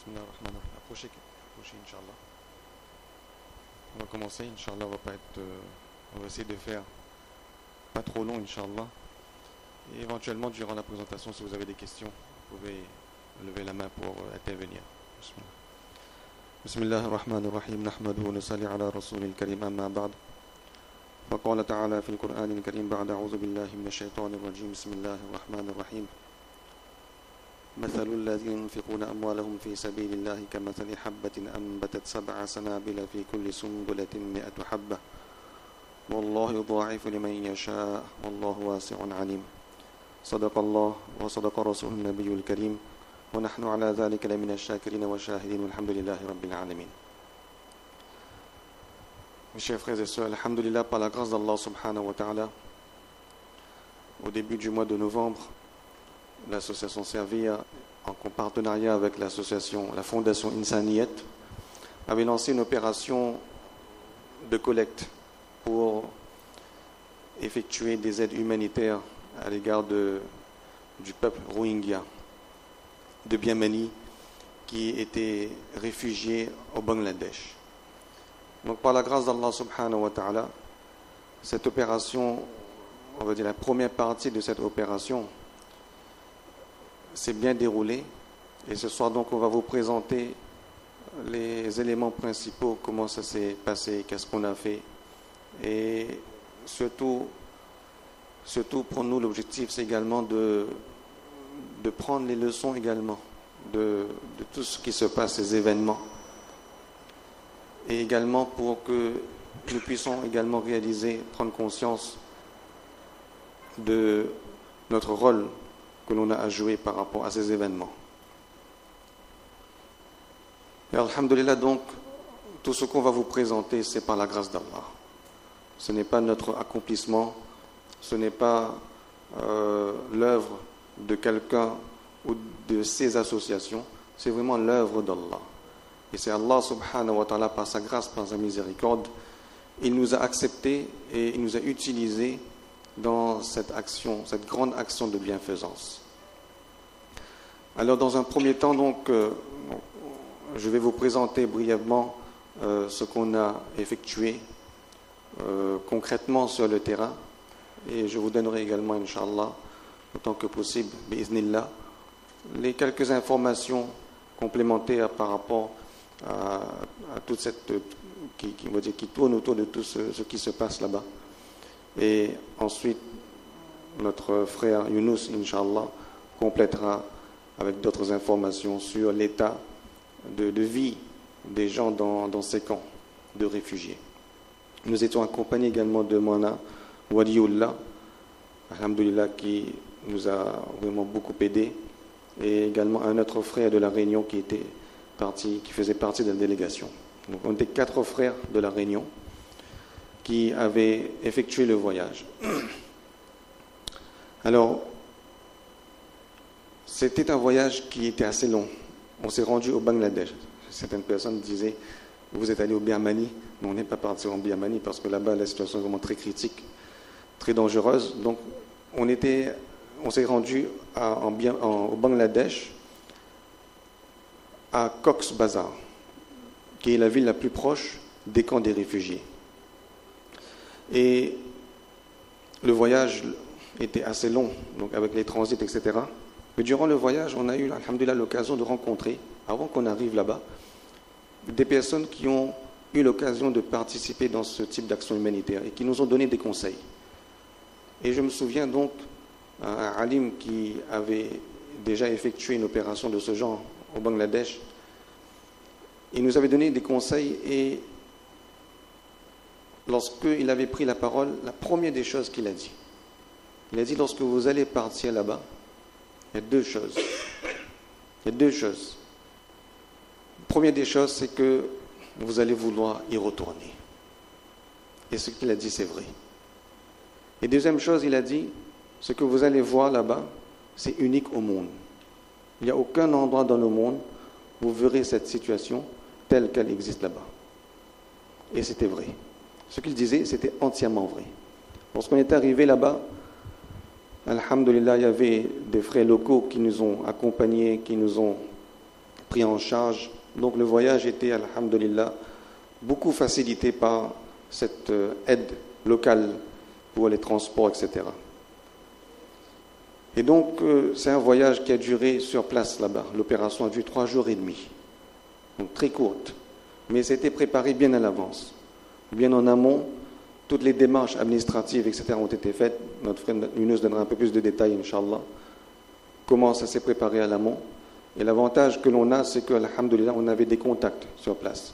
Bismillahirrahmanirrahim. Approchez, Inch'Allah. On va commencer, Inch'Allah. On va essayer de faire pas trop long, Inch'Allah. Et éventuellement, durant la présentation, si vous avez des questions, vous pouvez lever la main pour intervenir. Bismillahirrahmanirrahim. Nahmaduhu wa nusalli ala rasulil karim amma ba'd. فقال تعالى في القرآن الكريم بعد أعوذ بالله من الشيطان الرجيم بسم الله الرحمن الرحيم مثل الذين ينفقون أموالهم في سبيل الله كمثل حبة أنبتت 7 سنابل في كل سنبلة 100 حبة والله يضاعف لمن يشاء والله واسع عليم صدق الله وصدق رسول النبي الكريم ونحن على ذلك لمن الشاكرين والشاهدين والحمد لله رب العالمين. Mes chers frères et sœurs, alhamdulillah, par la grâce d'Allah subhanahu wa ta'ala, au début du mois de novembre, l'association Servia, en partenariat avec l'association, la fondation Insaniyat, avait lancé une opération de collecte pour effectuer des aides humanitaires à l'égard du peuple Rohingya de Bienmani qui était réfugié au Bangladesh. Donc par la grâce d'Allah subhanahu wa ta'ala, cette opération, on va dire la première partie de cette opération, s'est bien déroulée. Et ce soir donc on va vous présenter les éléments principaux, comment ça s'est passé, qu'est-ce qu'on a fait. Et surtout pour nous l'objectif c'est également de prendre les leçons également de tout ce qui se passe, ces événements. Et également pour que nous puissions également prendre conscience de notre rôle que l'on a à jouer par rapport à ces événements. Et alhamdulillah donc, tout ce qu'on va vous présenter, c'est par la grâce d'Allah. Ce n'est pas notre accomplissement, ce n'est pas l'œuvre de quelqu'un ou de ses associations, c'est vraiment l'œuvre d'Allah. Et c'est Allah subhanahu wa ta'ala, par sa grâce, par sa miséricorde, il nous a acceptés et il nous a utilisés dans cette action, cette grande action de bienfaisance. Alors dans un premier temps, donc, je vais vous présenter brièvement ce qu'on a effectué concrètement sur le terrain. Et je vous donnerai également, Inch'Allah, autant que possible, bi'iznillah, les quelques informations complémentaires par rapport à toute cette qui tourne autour de tout ce qui se passe là-bas. Et ensuite, notre frère Younous, Inch'Allah, complétera avec d'autres informations sur l'état de vie des gens dans ces camps de réfugiés. Nous étions accompagnés également de Moana Waliullah, alhamdulillah, qui nous a vraiment beaucoup aidés, et également un autre frère de la Réunion qui faisait partie de la délégation. Donc on était 4 frères de la Réunion qui avaient effectué le voyage. Alors, c'était un voyage qui était assez long. On s'est rendu au Bangladesh. Certaines personnes disaient, vous êtes allé au Birmanie. Mais on n'est pas parti en Birmanie parce que là-bas, la situation est vraiment très critique, très dangereuse. Donc, on s'est rendu au Bangladesh, à Cox's Bazar, qui est la ville la plus proche des camps des réfugiés. Et le voyage était assez long, donc avec les transits, etc. Mais durant le voyage, on a eu, alhamdulillah, l'occasion de rencontrer, avant qu'on arrive là-bas, des personnes qui ont eu l'occasion de participer dans ce type d'action humanitaire et qui nous ont donné des conseils. Et je me souviens donc, un alim qui avait déjà effectué une opération de ce genre au Bangladesh, il nous avait donné des conseils et lorsqu'il avait pris la parole, la première des choses qu'il a dit, il a dit lorsque vous allez partir là-bas, il y a 2 choses. Il y a 2 choses. La première des choses, c'est que vous allez vouloir y retourner. Et ce qu'il a dit, c'est vrai. Et deuxième chose, il a dit, ce que vous allez voir là-bas, c'est unique au monde. Il n'y a aucun endroit dans le monde où vous verrez cette situation telle qu'elle existe là-bas. Et c'était vrai. Ce qu'il disait, c'était entièrement vrai. Lorsqu'on est arrivé là-bas, alhamdulillah, il y avait des frères locaux qui nous ont accompagnés, qui nous ont pris en charge. Donc le voyage était, alhamdulillah, beaucoup facilité par cette aide locale pour les transports, etc. Et donc, c'est un voyage qui a duré sur place là-bas. L'opération a duré 3 jours et demi. Donc, très courte. Mais c'était préparé bien à l'avance. Bien en amont, toutes les démarches administratives, etc. ont été faites. Notre frère Younous donnera un peu plus de détails, Inch'Allah. Comment ça s'est préparé à l'amont. Et l'avantage que l'on a, c'est que, alhamdulillah, on avait des contacts sur place.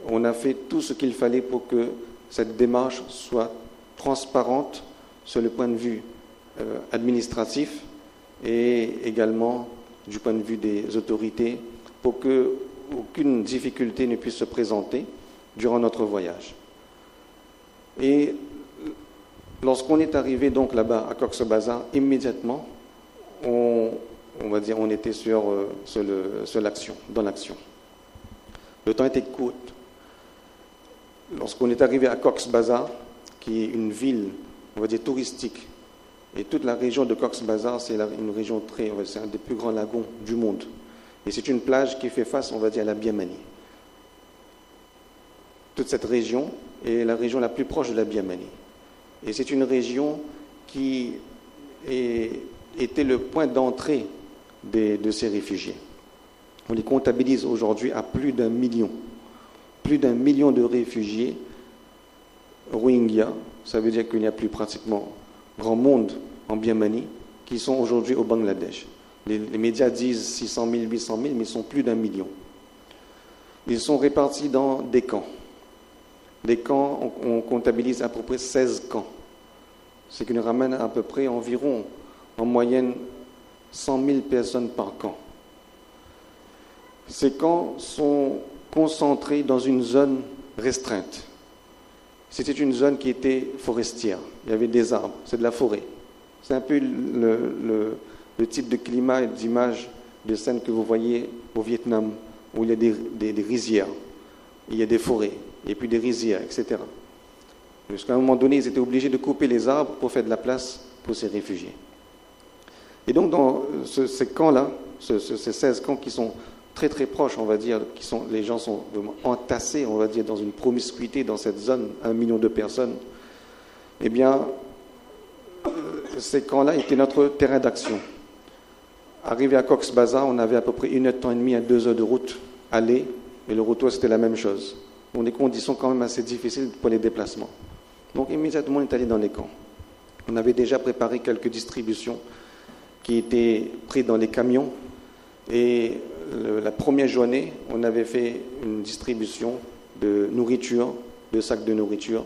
On a fait tout ce qu'il fallait pour que cette démarche soit transparente sur le point de vue administratif et également du point de vue des autorités pour qu'aucune difficulté ne puisse se présenter durant notre voyage. Et lorsqu'on est arrivé donc là-bas à Cox's Bazar, immédiatement, on était dans l'action. Le temps était court. Lorsqu'on est arrivé à Cox's Bazar, qui est une ville, on va dire, touristique, et toute la région de Cox's Bazar, c'est une région c'est un des plus grands lagons du monde. Et c'est une plage qui fait face, on va dire, à la Birmanie. Toute cette région est la région la plus proche de la Birmanie. Et c'est une région qui était le point d'entrée de ces réfugiés. On les comptabilise aujourd'hui à plus d'1 million. Plus d'1 million de réfugiés Rohingyas. Ça veut dire qu'il n'y a plus pratiquement grand monde en Birmanie qui sont aujourd'hui au Bangladesh. Les médias disent 600 000, 800 000, mais ils sont plus d'1 million. Ils sont répartis dans des camps. Des camps, on comptabilise à peu près 16 camps. Ce qui nous ramène à peu près environ, en moyenne, 100 000 personnes par camp. Ces camps sont concentrés dans une zone restreinte. C'était une zone qui était forestière. Il y avait des arbres, c'est de la forêt. C'est un peu le type de climat et d'image de scène que vous voyez au Vietnam, où il y a des rizières, il y a des forêts, et puis des rizières, etc. Jusqu'à un moment donné, ils étaient obligés de couper les arbres pour faire de la place pour ces réfugiés. Et donc, dans ces camps-là, ces 16 camps qui sont très très proches, on va dire, les gens sont vraiment entassés, on va dire, dans une promiscuité dans cette zone, 1 million de personnes, eh bien, ces camps-là étaient notre terrain d'action. Arrivé à Cox's Bazar, on avait à peu près 1 heure de temps et demi à 2 heures de route aller, et le retour c'était la même chose. Donc des conditions quand même assez difficiles pour les déplacements. Donc immédiatement on est allé dans les camps. On avait déjà préparé quelques distributions qui étaient prises dans les camions, et la première journée, on avait fait une distribution de nourriture, de sacs de nourriture,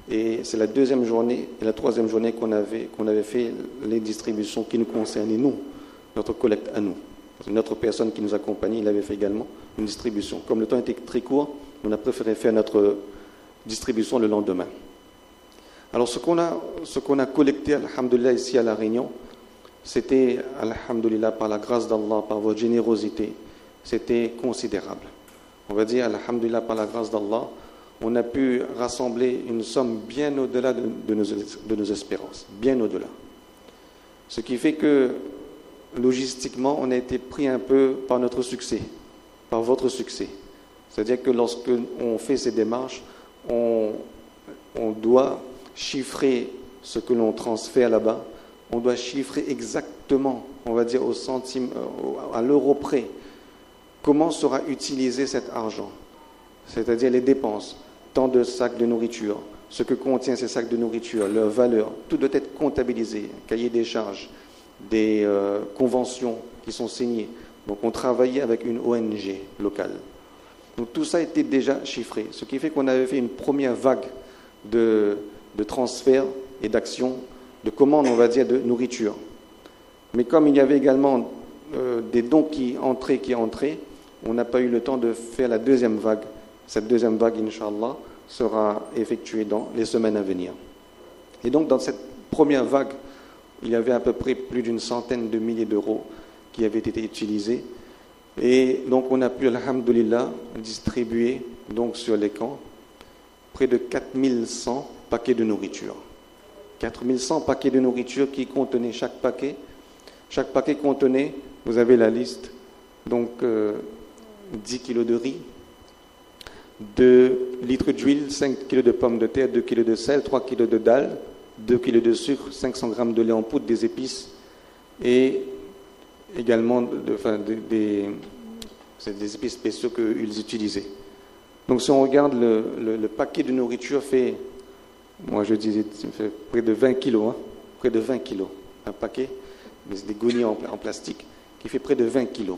et c'est la deuxième journée et la troisième journée qu'on avait fait les distributions qui nous concernaient, nous, notre collecte à nous. Notre personne qui nous accompagnait, il avait fait également une distribution. Comme le temps était très court, on a préféré faire notre distribution le lendemain. Alors ce qu'on a collecté, alhamdulillah, ici à La Réunion, c'était, alhamdulillah, par la grâce d'Allah, par votre générosité, c'était considérable. On va dire, alhamdulillah, par la grâce d'Allah, on a pu rassembler une somme bien au-delà de nos espérances, bien au-delà. Ce qui fait que, logistiquement, on a été pris un peu par notre succès, par votre succès. C'est-à-dire que lorsque on fait ces démarches, on doit chiffrer ce que l'on transfère là-bas, on doit chiffrer exactement, on va dire au centime, à l'euro près, comment sera utilisé cet argent, c'est-à-dire les dépenses, tant de sacs de nourriture, ce que contient ces sacs de nourriture, leur valeur, tout doit être comptabilisé, cahier des charges, des conventions qui sont signées. Donc on travaillait avec une ONG locale. Donc tout ça était déjà chiffré, ce qui fait qu'on avait fait une première vague de transferts et d'actions, de commandes, on va dire, de nourriture. Mais comme il y avait également des dons qui entraient, on n'a pas eu le temps de faire la deuxième vague. Cette deuxième vague, Inch'Allah, sera effectuée dans les semaines à venir. Et donc, dans cette première vague, il y avait à peu près plus d'une centaine de milliers d'euros qui avaient été utilisés. Et donc, on a pu, alhamdulillah, distribuer donc, sur les camps près de 4100 paquets de nourriture. 4100 paquets de nourriture qui contenaient chaque paquet. Chaque paquet contenait, vous avez la liste, Donc 10 kg de riz, 2 litres d'huile, 5 kg de pommes de terre, 2 kg de sel, 3 kg de dalle, 2 kg de sucre, 500 g de lait en poudre, des épices et également c'est des épices spéciaux qu'ils utilisaient. Donc si on regarde le paquet de nourriture fait, moi je disais, fait près de 20 kilos, hein, près de 20 kilos. Un paquet, des goniers en plastique, qui fait près de 20 kilos.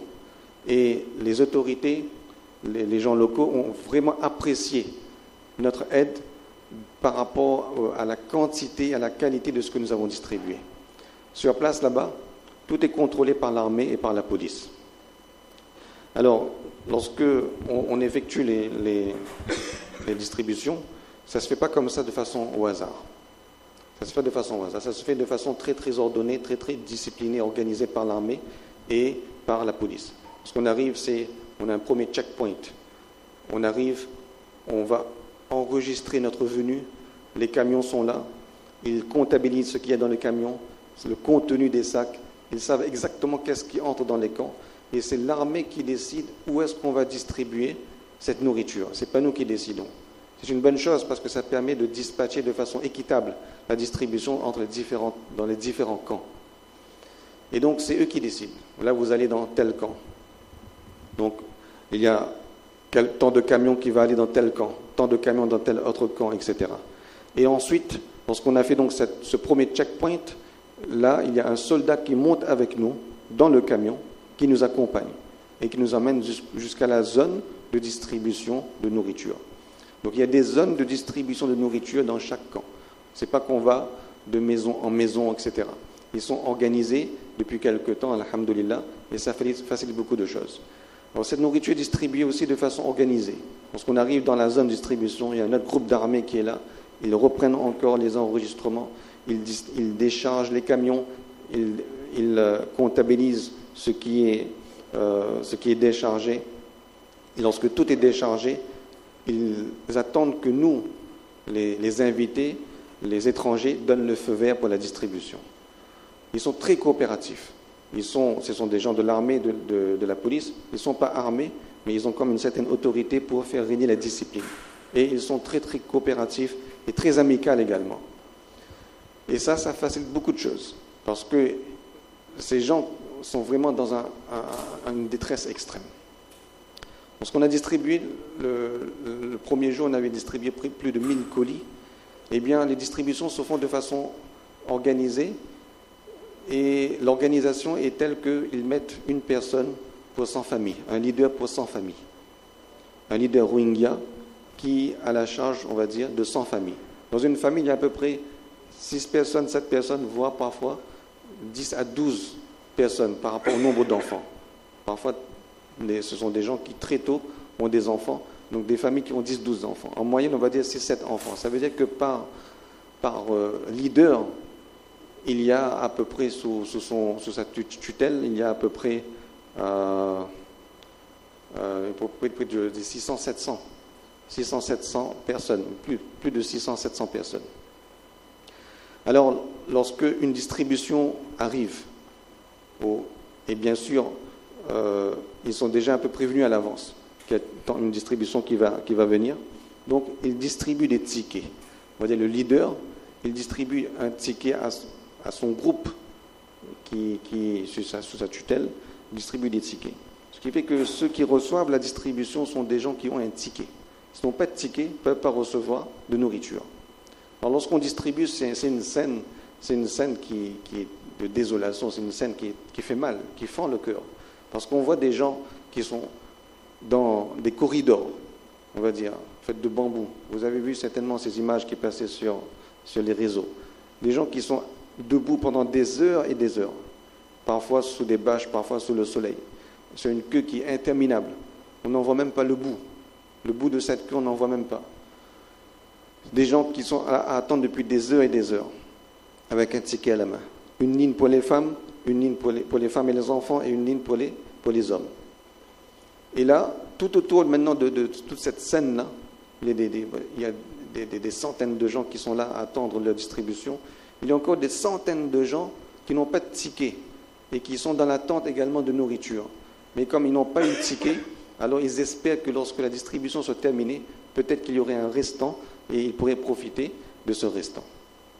Et les autorités, les gens locaux ont vraiment apprécié notre aide par rapport à la quantité, à la qualité de ce que nous avons distribué. Sur place là-bas, tout est contrôlé par l'armée et par la police. Alors, lorsque on effectue les distributions, ça ne se fait pas comme ça de façon au hasard. Ça se fait de façon au hasard. Ça se fait de façon très très ordonnée, très très disciplinée, organisée par l'armée et par la police. Lorsqu'on arrive, on a un premier checkpoint. On arrive, on va enregistrer notre venue, les camions sont là, ils comptabilisent ce qu'il y a dans le camion, c'est le contenu des sacs, ils savent exactement qu'est-ce qui entre dans les camps, et c'est l'armée qui décide où est-ce qu'on va distribuer cette nourriture. Ce n'est pas nous qui décidons. C'est une bonne chose parce que ça permet de dispatcher de façon équitable la distribution dans les différents camps. Et donc, c'est eux qui décident. Là, vous allez dans tel camp. Donc, il y a tant de camions qui va aller dans tel camp, tant de camions dans tel autre camp, etc. Et ensuite, lorsqu'on a fait donc ce premier checkpoint, là, il y a un soldat qui monte avec nous dans le camion, qui nous accompagne et qui nous emmène jusqu'à la zone de distribution de nourriture. Donc, il y a des zones de distribution de nourriture dans chaque camp. Ce n'est pas qu'on va de maison en maison, etc. Ils sont organisés depuis quelque temps, alhamdoulilah, et ça facilite beaucoup de choses. Alors, cette nourriture est distribuée aussi de façon organisée. Lorsqu'on arrive dans la zone de distribution, il y a un autre groupe d'armée qui est là. Ils reprennent encore les enregistrements, ils déchargent les camions, ils comptabilisent ce qui est déchargé. Et lorsque tout est déchargé, ils attendent que nous, les invités, les étrangers, donnent le feu vert pour la distribution. Ils sont très coopératifs. Ce sont des gens de l'armée, de la police. Ils ne sont pas armés, mais ils ont comme une certaine autorité pour faire régner la discipline. Et ils sont très, très coopératifs et très amicaux également. Et ça facilite beaucoup de choses. Parce que ces gens sont vraiment dans une détresse extrême. Lorsqu'on a distribué, le premier jour, on avait distribué plus de 1000 colis, eh bien, les distributions se font de façon organisée. Et l'organisation est telle qu'ils mettent une personne pour 100 familles, un leader pour 100 familles. Un leader Rohingya qui a la charge, on va dire, de 100 familles. Dans une famille, il y a à peu près 6 personnes, 7 personnes, voire parfois 10 à 12 personnes par rapport au nombre d'enfants. Parfois, ce sont des gens qui très tôt ont des enfants, donc des familles qui ont 10-12 enfants. En moyenne, on va dire 6-7 enfants. Ça veut dire que par leader, il y a à peu près, sous sa tutelle, il y a à peu près près de 600-700 personnes, plus de 600-700 personnes. Alors, lorsque une distribution arrive, et bien sûr, ils sont déjà un peu prévenus à l'avance qu'il y a une distribution qui va venir, donc ils distribuent des tickets. On va dire le leader, il distribue un ticket à son groupe qui sous sa tutelle, distribue des tickets. Ce qui fait que ceux qui reçoivent la distribution sont des gens qui ont un ticket. S'ils n'ont pas de ticket, ils ne peuvent pas recevoir de nourriture. Alors lorsqu'on distribue, c'est une scène qui est de désolation, c'est une scène qui fait mal, qui fend le cœur. Parce qu'on voit des gens qui sont dans des corridors, on va dire, faits de bambou. Vous avez vu certainement ces images qui passaient sur les réseaux. Des gens qui sont debout pendant des heures et des heures, parfois sous des bâches, parfois sous le soleil. C'est une queue qui est interminable. On n'en voit même pas le bout. Le bout de cette queue, on n'en voit même pas. Des gens qui sont à attendre depuis des heures et des heures, avec un ticket à la main. Une ligne pour les femmes, une ligne pour les femmes et les enfants, et une ligne pour les hommes. Et là, tout autour maintenant de toute cette scène-là, il y a des centaines de gens qui sont là à attendre leur distribution. Il y a encore des centaines de gens qui n'ont pas de ticket et qui sont dans l'attente également de nourriture. Mais comme ils n'ont pas eu de ticket, alors ils espèrent que lorsque la distribution soit terminée, peut-être qu'il y aurait un restant et ils pourraient profiter de ce restant.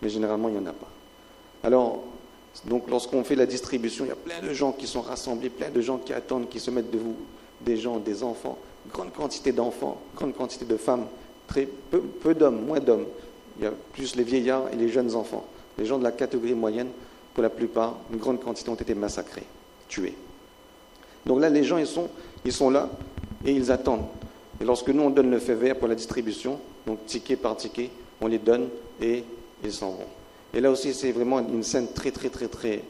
Mais généralement, il n'y en a pas. Alors, donc lorsqu'on fait la distribution, il y a plein de gens qui sont rassemblés, plein de gens qui attendent, qui se mettent devant des gens, des enfants, grande quantité d'enfants, grande quantité de femmes, très peu d'hommes, moins d'hommes. Il y a plus les vieillards et les jeunes enfants. Les gens de la catégorie moyenne, pour la plupart, une grande quantité ont été massacrés, tués. Donc là, les gens, ils sont là et ils attendent. Et lorsque nous, on donne le fait vert pour la distribution, donc ticket par ticket, on les donne et ils s'en vont. Et là aussi, c'est vraiment une scène très, très, très, très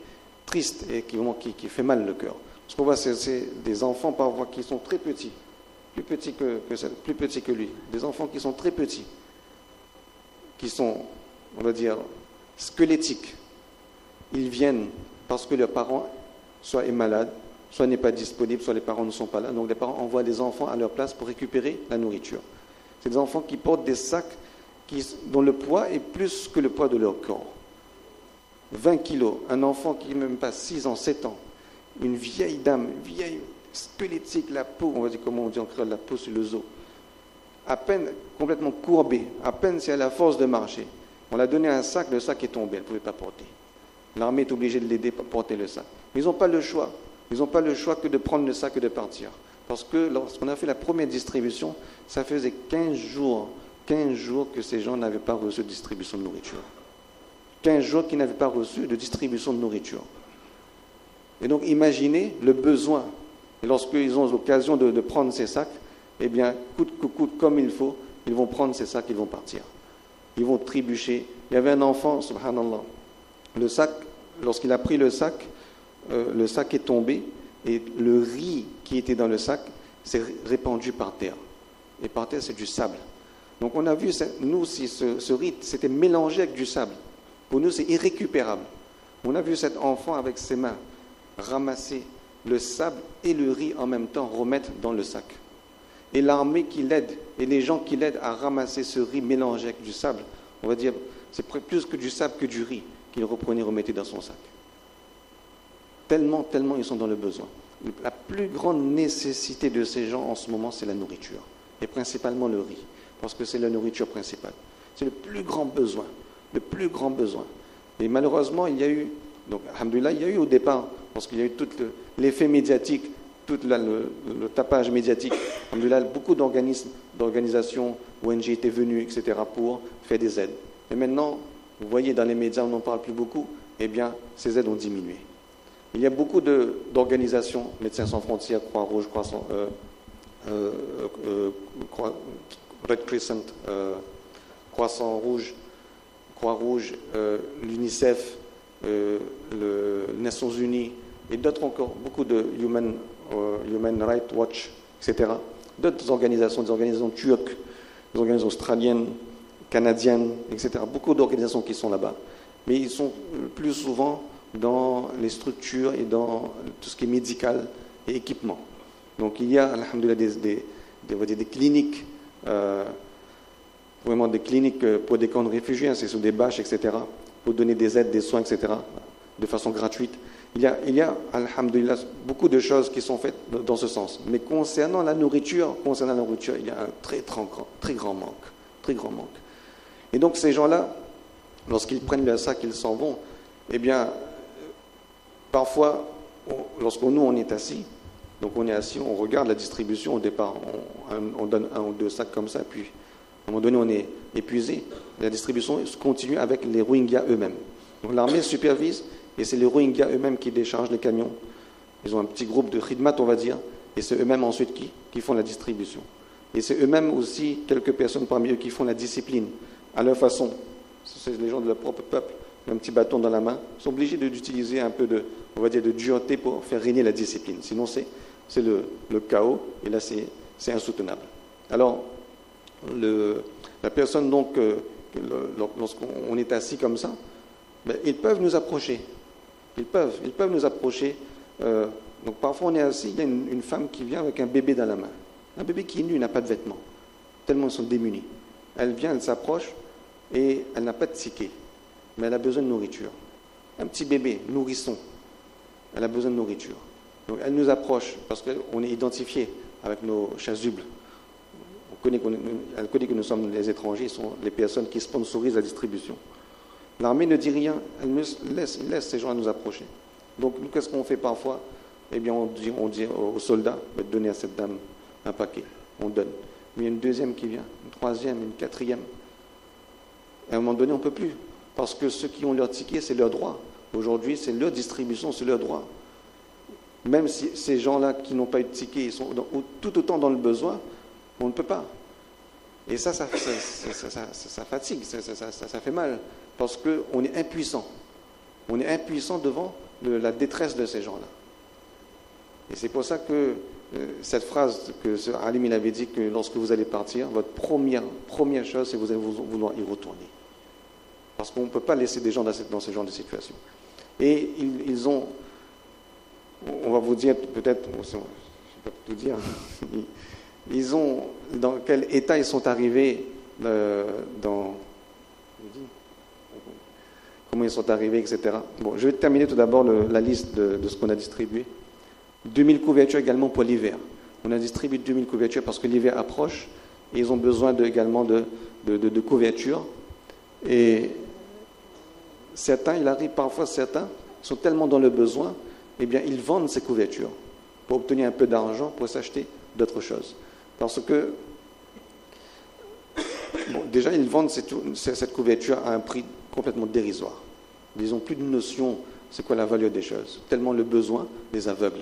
triste et qui fait mal le cœur. Ce qu'on voit, c'est des enfants parfois qui sont très petits, plus petits que lui. Des enfants qui sont très petits, qui sont, on va dire, squelettiques. Ils viennent parce que leurs parents soit est malade, soit n'est pas disponible, soit les parents ne sont pas là. Donc les parents envoient des enfants à leur place pour récupérer la nourriture. C'est des enfants qui portent des sacs dont le poids est plus que le poids de leur corps. 20 kilos, un enfant qui n'a même pas 6 ans, 7 ans, une vieille dame, vieille, squelettique, la peau, on va dire comment on dit en créole, la peau sur le dos, à peine complètement courbée, à peine si elle a la force de marcher. On l'a donné un sac, le sac est tombé, elle ne pouvait pas porter. L'armée est obligée de l'aider pour porter le sac. Mais ils n'ont pas le choix. Ils n'ont pas le choix que de prendre le sac et de partir. Parce que lorsqu'on a fait la première distribution, ça faisait 15 jours que ces gens n'avaient pas reçu de distribution de nourriture. 15 jours qu'ils n'avaient pas reçu de distribution de nourriture. Et donc imaginez le besoin. Et lorsqu'ils ont l'occasion de prendre ces sacs, eh bien, coûte que coûte, comme il faut, ils vont prendre ces sacs, ils vont partir. Ils vont trébucher. Il y avait un enfant, subhanallah, le sac, lorsqu'il a pris le sac est tombé et le riz qui était dans le sac s'est répandu par terre. Et par terre, c'est du sable. Donc on a vu, nous, si ce riz s'était mélangé avec du sable. Pour nous, c'est irrécupérable. On a vu cet enfant avec ses mains ramasser le sable et le riz en même temps, remettre dans le sac. Et l'armée qui l'aide, et les gens qui l'aident à ramasser ce riz mélangé avec du sable, on va dire, c'est plus que du sable que du riz qu'il reprenait et remettait dans son sac. Tellement ils sont dans le besoin. La plus grande nécessité de ces gens en ce moment, c'est la nourriture. Et principalement le riz, parce que c'est la nourriture principale. C'est le plus grand besoin. Le plus grand besoin. Et malheureusement, il y a eu, donc, alhamdoulilah, il y a eu au départ, parce qu'il y a eu tout l'effet médiatique, tout le tapage médiatique, alhamdoulilah, beaucoup d'organisations, ONG étaient venues, etc., pour faire des aides. Et maintenant, vous voyez, dans les médias, on n'en parle plus beaucoup, eh bien, ces aides ont diminué. Il y a beaucoup d'organisations, Médecins sans frontières, Croix-Rouge, Red Crescent, Croissant-Rouge, Croix-Rouge, l'UNICEF, les Nations Unies, et d'autres encore, beaucoup de Human Rights Watch, etc. D'autres organisations, des organisations turques, des organisations australiennes, canadiennes, etc. Beaucoup d'organisations qui sont là-bas. Mais ils sont plus souvent dans les structures et dans tout ce qui est médical et équipement. Donc il y a, alhamdoulilah, des cliniques, vraiment des cliniques pour des camps de réfugiés, c'est sur des bâches, etc., pour donner des aides, des soins, etc., de façon gratuite. Il y a, alhamdoulilah, beaucoup de choses qui sont faites dans ce sens. Mais concernant la nourriture, il y a un très grand manque. Et donc ces gens-là, lorsqu'ils prennent leur sac, ils s'en vont, eh bien, parfois, lorsqu'on on est assis, donc on est assis, on regarde la distribution au départ, on donne 1 ou 2 sacs comme ça, puis à un moment donné on est épuisé. La distribution continue avec les Rohingyas eux-mêmes. Donc l'armée supervise, et c'est les Rohingyas eux-mêmes qui déchargent les camions. Ils ont un petit groupe de khidmat, on va dire, et c'est eux-mêmes ensuite qui font la distribution. Et c'est eux-mêmes aussi, quelques personnes parmi eux, qui font la discipline, à leur façon. C'est les gens de leur propre peuple, un petit bâton dans la main, sont obligés d'utiliser un peu on va dire, de dureté pour faire régner la discipline. Sinon, c'est le chaos, et là, c'est insoutenable. Alors, la personne, donc, lorsqu'on est assis comme ça, ben, ils peuvent nous approcher. Ils peuvent nous approcher. Donc, parfois, on est assis, il y a une femme qui vient avec un bébé dans la main. Un bébé qui est nu, n'a pas de vêtements, tellement ils sont démunis. Elle vient, elle s'approche, et elle n'a pas de ticket, mais elle a besoin de nourriture. Un petit bébé, nourrisson, elle a besoin de nourriture. Donc elle nous approche parce qu'on est identifié avec nos chasubles. Elle connaît que nous sommes les étrangers, sont les personnes qui sponsorisent la distribution. L'armée ne dit rien, elle laisse ces gens nous approcher. Donc nous, qu'est-ce qu'on fait parfois? Eh bien, on dit aux soldats, donnez à cette dame un paquet, on donne. Mais il y a une deuxième qui vient, une troisième, une quatrième. Et à un moment donné, on ne peut plus. Parce que ceux qui ont leur ticket, c'est leur droit. Aujourd'hui, c'est leur distribution, c'est leur droit. Même si ces gens-là qui n'ont pas eu de ticket, ils sont tout autant dans le besoin, on ne peut pas. Et ça fatigue, ça fait mal. Parce qu'on est impuissant. On est impuissant devant la détresse de ces gens-là. Et c'est pour ça que cette phrase que Sir Alim il avait dit que lorsque vous allez partir, votre première chose, c'est que vous allez vouloir y retourner. Parce qu'on ne peut pas laisser des gens dans ce genre de situation. Et ils ont, on va vous dire peut-être, je ne vais pas tout dire, ils ont, dans quel état ils sont arrivés comment ils sont arrivés, etc. Bon, je vais terminer tout d'abord la liste de ce qu'on a distribué. 2000 couvertures également pour l'hiver. On a distribué 2000 couvertures parce que l'hiver approche et ils ont besoin également de couvertures. Et certains, il arrive parfois, certains sont tellement dans le besoin, eh bien, ils vendent ces couvertures pour obtenir un peu d'argent pour s'acheter d'autres choses. Parce que, bon, déjà, ils vendent cette couverture à un prix complètement dérisoire. Ils n'ont plus de notion c'est quoi la valeur des choses, tellement le besoin les aveugle.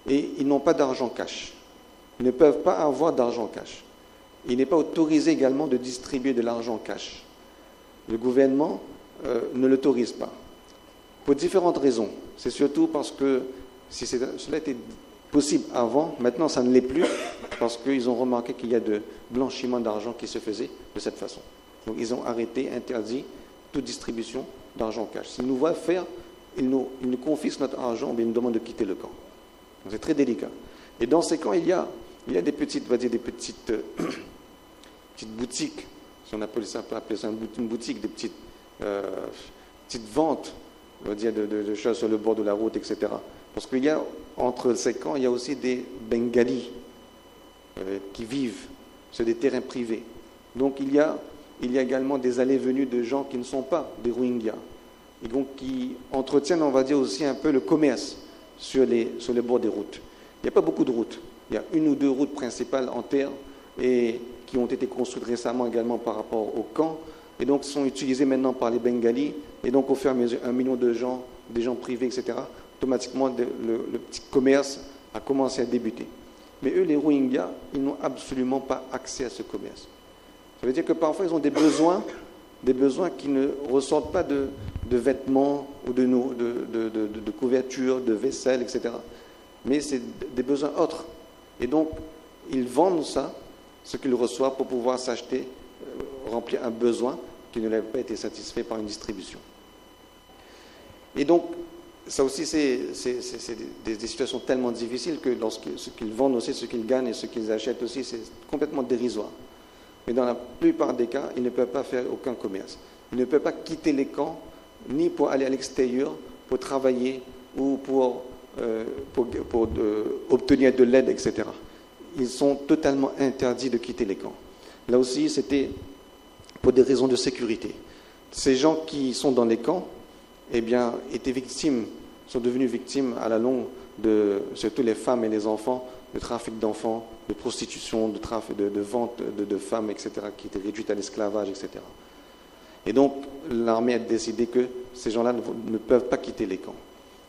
Et ils n'ont pas d'argent cash. Ils ne peuvent pas avoir d'argent cash. Il n'est pas autorisé également de distribuer de l'argent cash. Le gouvernement ne l'autorise pas. Pour différentes raisons. C'est surtout parce que si cela était possible avant, maintenant ça ne l'est plus, parce qu'ils ont remarqué qu'il y a de blanchiment d'argent qui se faisait de cette façon. Donc ils ont arrêté, interdit toute distribution d'argent cash. S'ils nous voient faire, ils nous confisquent notre argent, mais ils nous demandent de quitter le camp. Donc c'est très délicat. Et dans ces camps, il y a des petites, on va dire des petites boutiques, si on appelle ça, on peut appeler ça une boutique, des petites ventes, on va dire, de choses sur le bord de la route, etc. Parce qu'il y a, entre ces camps, il y a aussi des Bengalis qui vivent sur des terrains privés. Donc il y a également des allées-venues de gens qui ne sont pas des Rohingyas, et donc qui entretiennent, on va dire, aussi un peu le commerce sur les bords des routes. Il n'y a pas beaucoup de routes. Il y a une ou deux routes principales en terre et qui ont été construites récemment également par rapport au camp, et donc sont utilisées maintenant par les Bengalis, et donc au fur et à mesure, 1 million de gens, des gens privés, etc., automatiquement le petit commerce a commencé à débuter. Mais eux, les Rohingyas, ils n'ont absolument pas accès à ce commerce. Ça veut dire que parfois ils ont des besoins qui ne ressortent pas de vêtements ou de couvertures, de vaisselle, etc. Mais c'est des besoins autres. Et donc, ils vendent ça, ce qu'ils reçoivent, pour pouvoir s'acheter, remplir un besoin qui ne l'avait pas été satisfait par une distribution. Et donc, ça aussi, c'est des situations tellement difficiles que ce qu'ils vendent aussi, ce qu'ils gagnent et ce qu'ils achètent aussi, c'est complètement dérisoire. Mais dans la plupart des cas, ils ne peuvent pas faire aucun commerce. Ils ne peuvent pas quitter les camps, ni pour aller à l'extérieur, pour travailler ou pour obtenir de l'aide, etc. Ils sont totalement interdits de quitter les camps. Là aussi, c'était pour des raisons de sécurité. Ces gens qui sont dans les camps, eh bien, sont devenus victimes à la longue surtout les femmes et les enfants, de trafic d'enfants, de prostitution, de trafic, de vente de femmes, etc., qui étaient réduites à l'esclavage, etc. Et donc, l'armée a décidé que ces gens-là ne peuvent pas quitter les camps.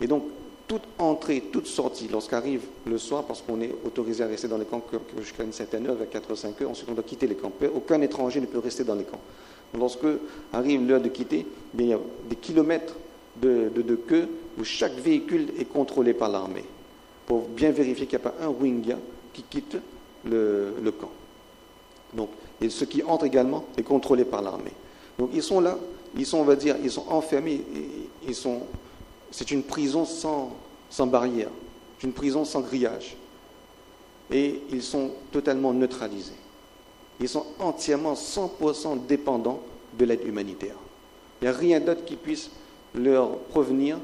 Et donc, toute entrée, toute sortie, lorsqu'arrive le soir, parce qu'on est autorisé à rester dans les camps jusqu'à une certaine heure, vers 4 ou 5 heures, ensuite on doit quitter les camps. Aucun étranger ne peut rester dans les camps. Lorsque arrive l'heure de quitter, il y a des kilomètres de queue où chaque véhicule est contrôlé par l'armée, pour bien vérifier qu'il n'y a pas un Rohingya qui quitte le camp. Donc, et ce qui entre également est contrôlé par l'armée. Donc ils sont là, ils sont enfermés, c'est une prison sans barrière, une prison sans grillage. Et ils sont totalement neutralisés. Ils sont entièrement 100% dépendants de l'aide humanitaire. Il n'y a rien d'autre qui puisse leur provenir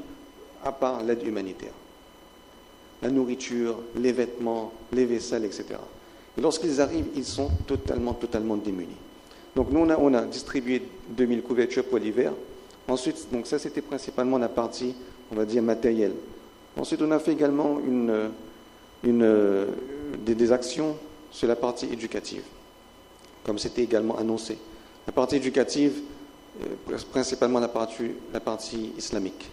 à part l'aide humanitaire. la nourriture, les vêtements, les vaisselles, etc. Et lorsqu'ils arrivent, ils sont totalement démunis. Donc nous, on a distribué 2000 couvertures pour l'hiver. Ensuite, donc ça c'était principalement la partie, on va dire, matérielle. Ensuite, on a fait également des actions sur la partie éducative, comme c'était également annoncé. La partie éducative, principalement la partie islamique.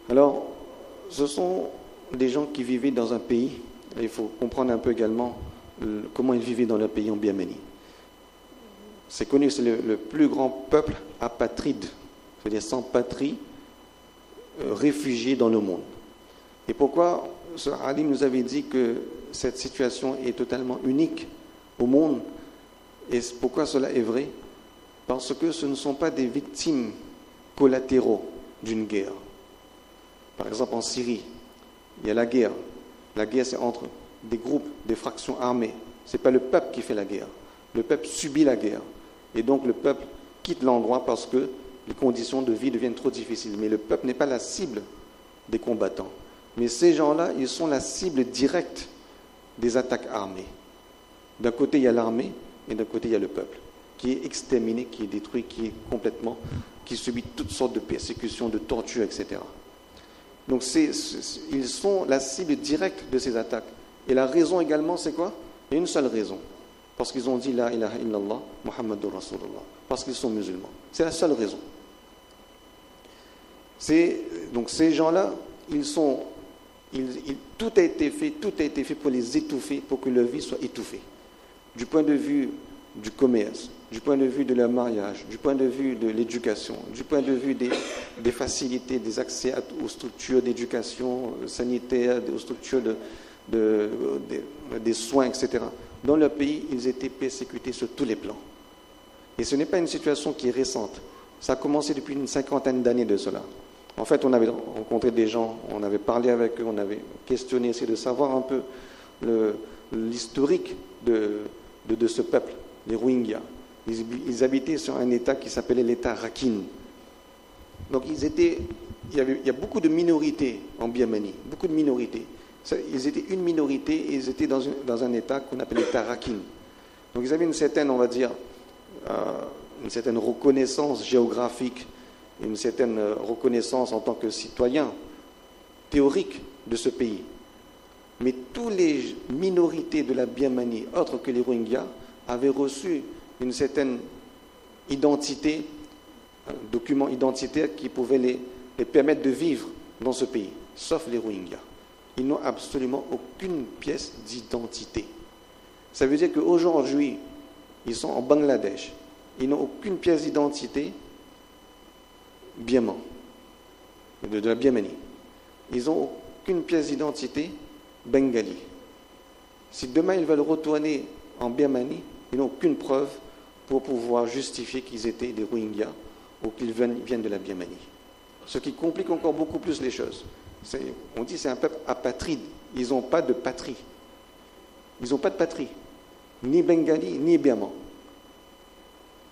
Alors, ce sont des gens qui vivaient dans un pays, et il faut comprendre un peu également comment ils vivaient dans leur pays en Birmanie. C'est connu, c'est le plus grand peuple apatride, c'est-à-dire sans patrie, réfugié dans le monde. Et pourquoi ce alim nous avait dit que cette situation est totalement unique au monde, et pourquoi cela est vrai? Parce que ce ne sont pas des victimes collatéraux d'une guerre. Par exemple, en Syrie, il y a la guerre. La guerre, c'est entre des groupes, des fractions armées. Ce n'est pas le peuple qui fait la guerre. Le peuple subit la guerre. Et donc, le peuple quitte l'endroit parce que les conditions de vie deviennent trop difficiles. Mais le peuple n'est pas la cible des combattants. Mais ces gens-là, ils sont la cible directe des attaques armées. D'un côté, il y a l'armée, et d'un côté, il y a le peuple, qui est exterminé, qui est détruit, qui subit toutes sortes de persécutions, de tortures, etc. Donc, ils sont la cible directe de ces attaques. Et la raison également, c'est quoi? Il y a une seule raison. Parce qu'ils ont dit « La ilaha illallah, Muhammadur Rasulullah ». Parce qu'ils sont musulmans. C'est la seule raison. Donc, ces gens-là, tout a été fait pour les étouffer, pour que leur vie soit étouffée. Du point de vue du commerce, du point de vue de leur mariage, du point de vue de l'éducation, du point de vue des facilités, des accès aux structures d'éducation sanitaire, aux structures des soins, etc. Dans leur pays, ils étaient persécutés sur tous les plans. Et ce n'est pas une situation qui est récente. Ça a commencé depuis une 50aine d'années de cela. En fait, on avait rencontré des gens, on avait parlé avec eux, on avait questionné, essayé de savoir un peu l'historique de ce peuple, les Rohingyas. Ils habitaient sur un État qui s'appelait l'État Rakhine. Donc il y a beaucoup de minorités en Birmanie, beaucoup de minorités. Ils étaient une minorité et ils étaient dans un État qu'on appelle l'État Rakhine. Donc ils avaient une certaine, on va dire, une certaine reconnaissance géographique, une certaine reconnaissance en tant que citoyen théorique de ce pays. Mais toutes les minorités de la Birmanie, autres que les Rohingyas, avaient reçu une certaine identité, un document identitaire qui pouvait les permettre de vivre dans ce pays, sauf les Rohingyas. Ils n'ont absolument aucune pièce d'identité. Ça veut dire qu'aujourd'hui, ils sont en Bangladesh, ils n'ont aucune pièce d'identité birmane, de la Birmanie. Ils n'ont aucune pièce d'identité bengali. Si demain ils veulent retourner en Birmanie, ils n'ont aucune preuve pour pouvoir justifier qu'ils étaient des Rohingyas ou qu'ils viennent de la Birmanie. Ce qui complique encore beaucoup plus les choses. On dit que c'est un peuple apatride. Ils n'ont pas de patrie. Ils n'ont pas de patrie. Ni bengali, ni birman.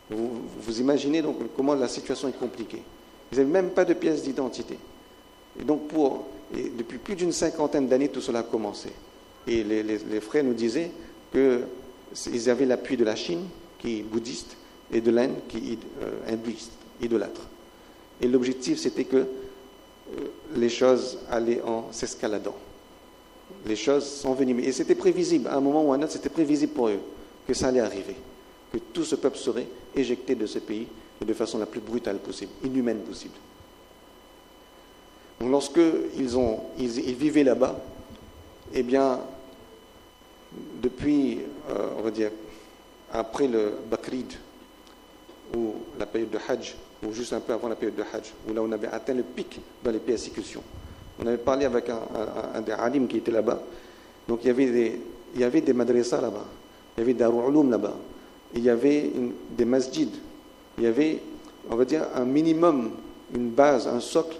Vous imaginez donc comment la situation est compliquée. Ils n'avaient même pas de pièce d'identité. Et donc, depuis plus d'une 50aine d'années, tout cela a commencé. Et les frères nous disaient qu'ils avaient l'appui de la Chine, qui est bouddhiste, et de l'Inde, qui est hindouiste, idolâtre. Et l'objectif, c'était que les choses allaient en s'escaladant. Les choses sont venues. Et c'était prévisible. À un moment ou à un autre, c'était prévisible pour eux que ça allait arriver. Que tout ce peuple serait éjecté de ce pays de façon la plus brutale possible, inhumaine possible. Donc lorsqu'ils vivaient là-bas, eh bien, depuis, on va dire, après le Bakrid, ou la période de Hajj, ou juste un peu avant la période de Hajj, où là on avait atteint le pic dans les persécutions. On avait parlé avec un des alim qui était là-bas. Donc il y avait des madrasas là-bas, il y avait des Darul Uloum là-bas, il y avait des masjids, il y avait, on va dire, un minimum, une base, un socle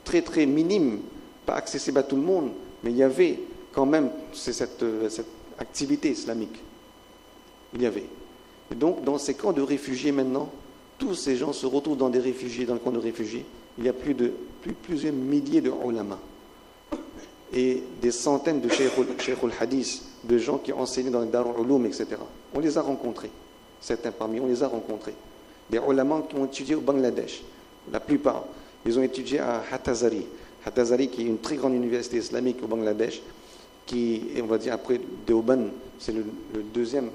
très très minime, pas accessible à tout le monde, mais il y avait quand même cette activité islamique. Il y avait. Et donc dans ces camps de réfugiés maintenant, tous ces gens se retrouvent dans le camp de réfugiés. Il y a plusieurs milliers de ulama. et des centaines de Cheikh al-Hadith, de gens qui enseignaient dans les Darul Uloum, etc. On les a rencontrés, certains parmi eux, on les a rencontrés. Des ulama qui ont étudié au Bangladesh, la plupart, ils ont étudié à Hattazari. Hattazari, qui est une très grande université islamique au Bangladesh, qui, on va dire après Deoband, c'est le deuxième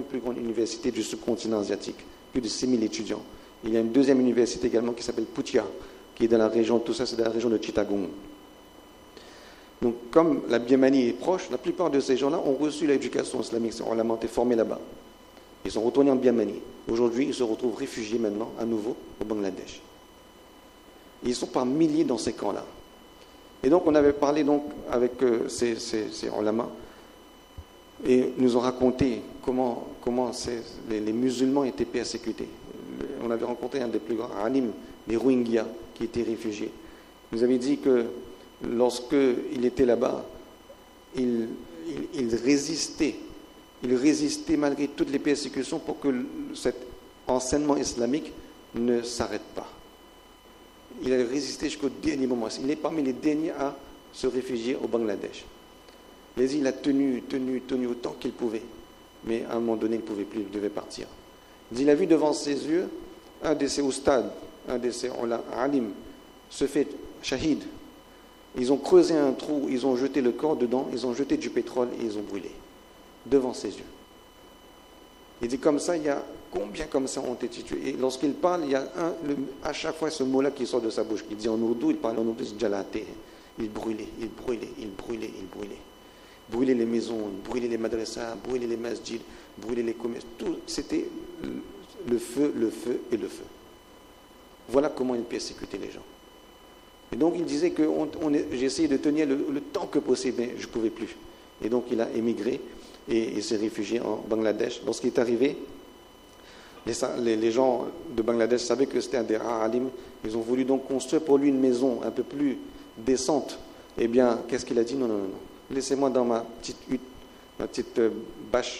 plus grande université du sous-continent asiatique, plus de 6000 étudiants. Il y a une deuxième université également qui s'appelle Putia, qui est dans la région, tout ça c'est dans la région de Chittagong. Donc comme la Birmanie est proche, la plupart de ces gens-là ont reçu l'éducation islamique, ont été formés là-bas. Ils sont retournés en Birmanie. Aujourd'hui, ils se retrouvent réfugiés maintenant, à nouveau, au Bangladesh. Et ils sont par milliers dans ces camps-là. Et donc on avait parlé donc avec ces ulama, et nous ont raconté comment les musulmans étaient persécutés. On avait rencontré un des plus grands alim, les Rohingyas, qui étaient réfugiés. Il nous avait dit que lorsqu'il était là-bas, il résistait malgré toutes les persécutions pour que cet enseignement islamique ne s'arrête pas. Il a résisté jusqu'au dernier moment. Il est parmi les derniers à se réfugier au Bangladesh. Mais il a tenu autant qu'il pouvait. Mais à un moment donné, il ne pouvait plus, il devait partir. Il a vu devant ses yeux un de ses oustad, un de ses alim, se fait shahid. Ils ont creusé un trou, ils ont jeté le corps dedans, ils ont jeté du pétrole et ils ont brûlé. Devant ses yeux. Il dit comme ça, il y a combien comme ça ont été tués. Et lorsqu'il parle, il y a à chaque fois ce mot-là qui sort de sa bouche. Il dit en ourdou, il parle en ourdou, c'est jalate. Il brûlait. Brûler les maisons, brûler les madrasas, brûler les masjids, brûler les commerces. Tout, c'était le feu et le feu. Voilà comment il persécutait les gens. Et donc il disait que j'ai essayé de tenir le temps que possible, mais je ne pouvais plus. Et donc il a émigré et il s'est réfugié en Bangladesh. Lorsqu'il est arrivé, les gens de Bangladesh savaient que c'était un des rares alims. Ils ont voulu donc construire pour lui une maison un peu plus décente. Eh bien, qu'est-ce qu'il a dit? Non. Laissez-moi dans ma petite hutte, ma petite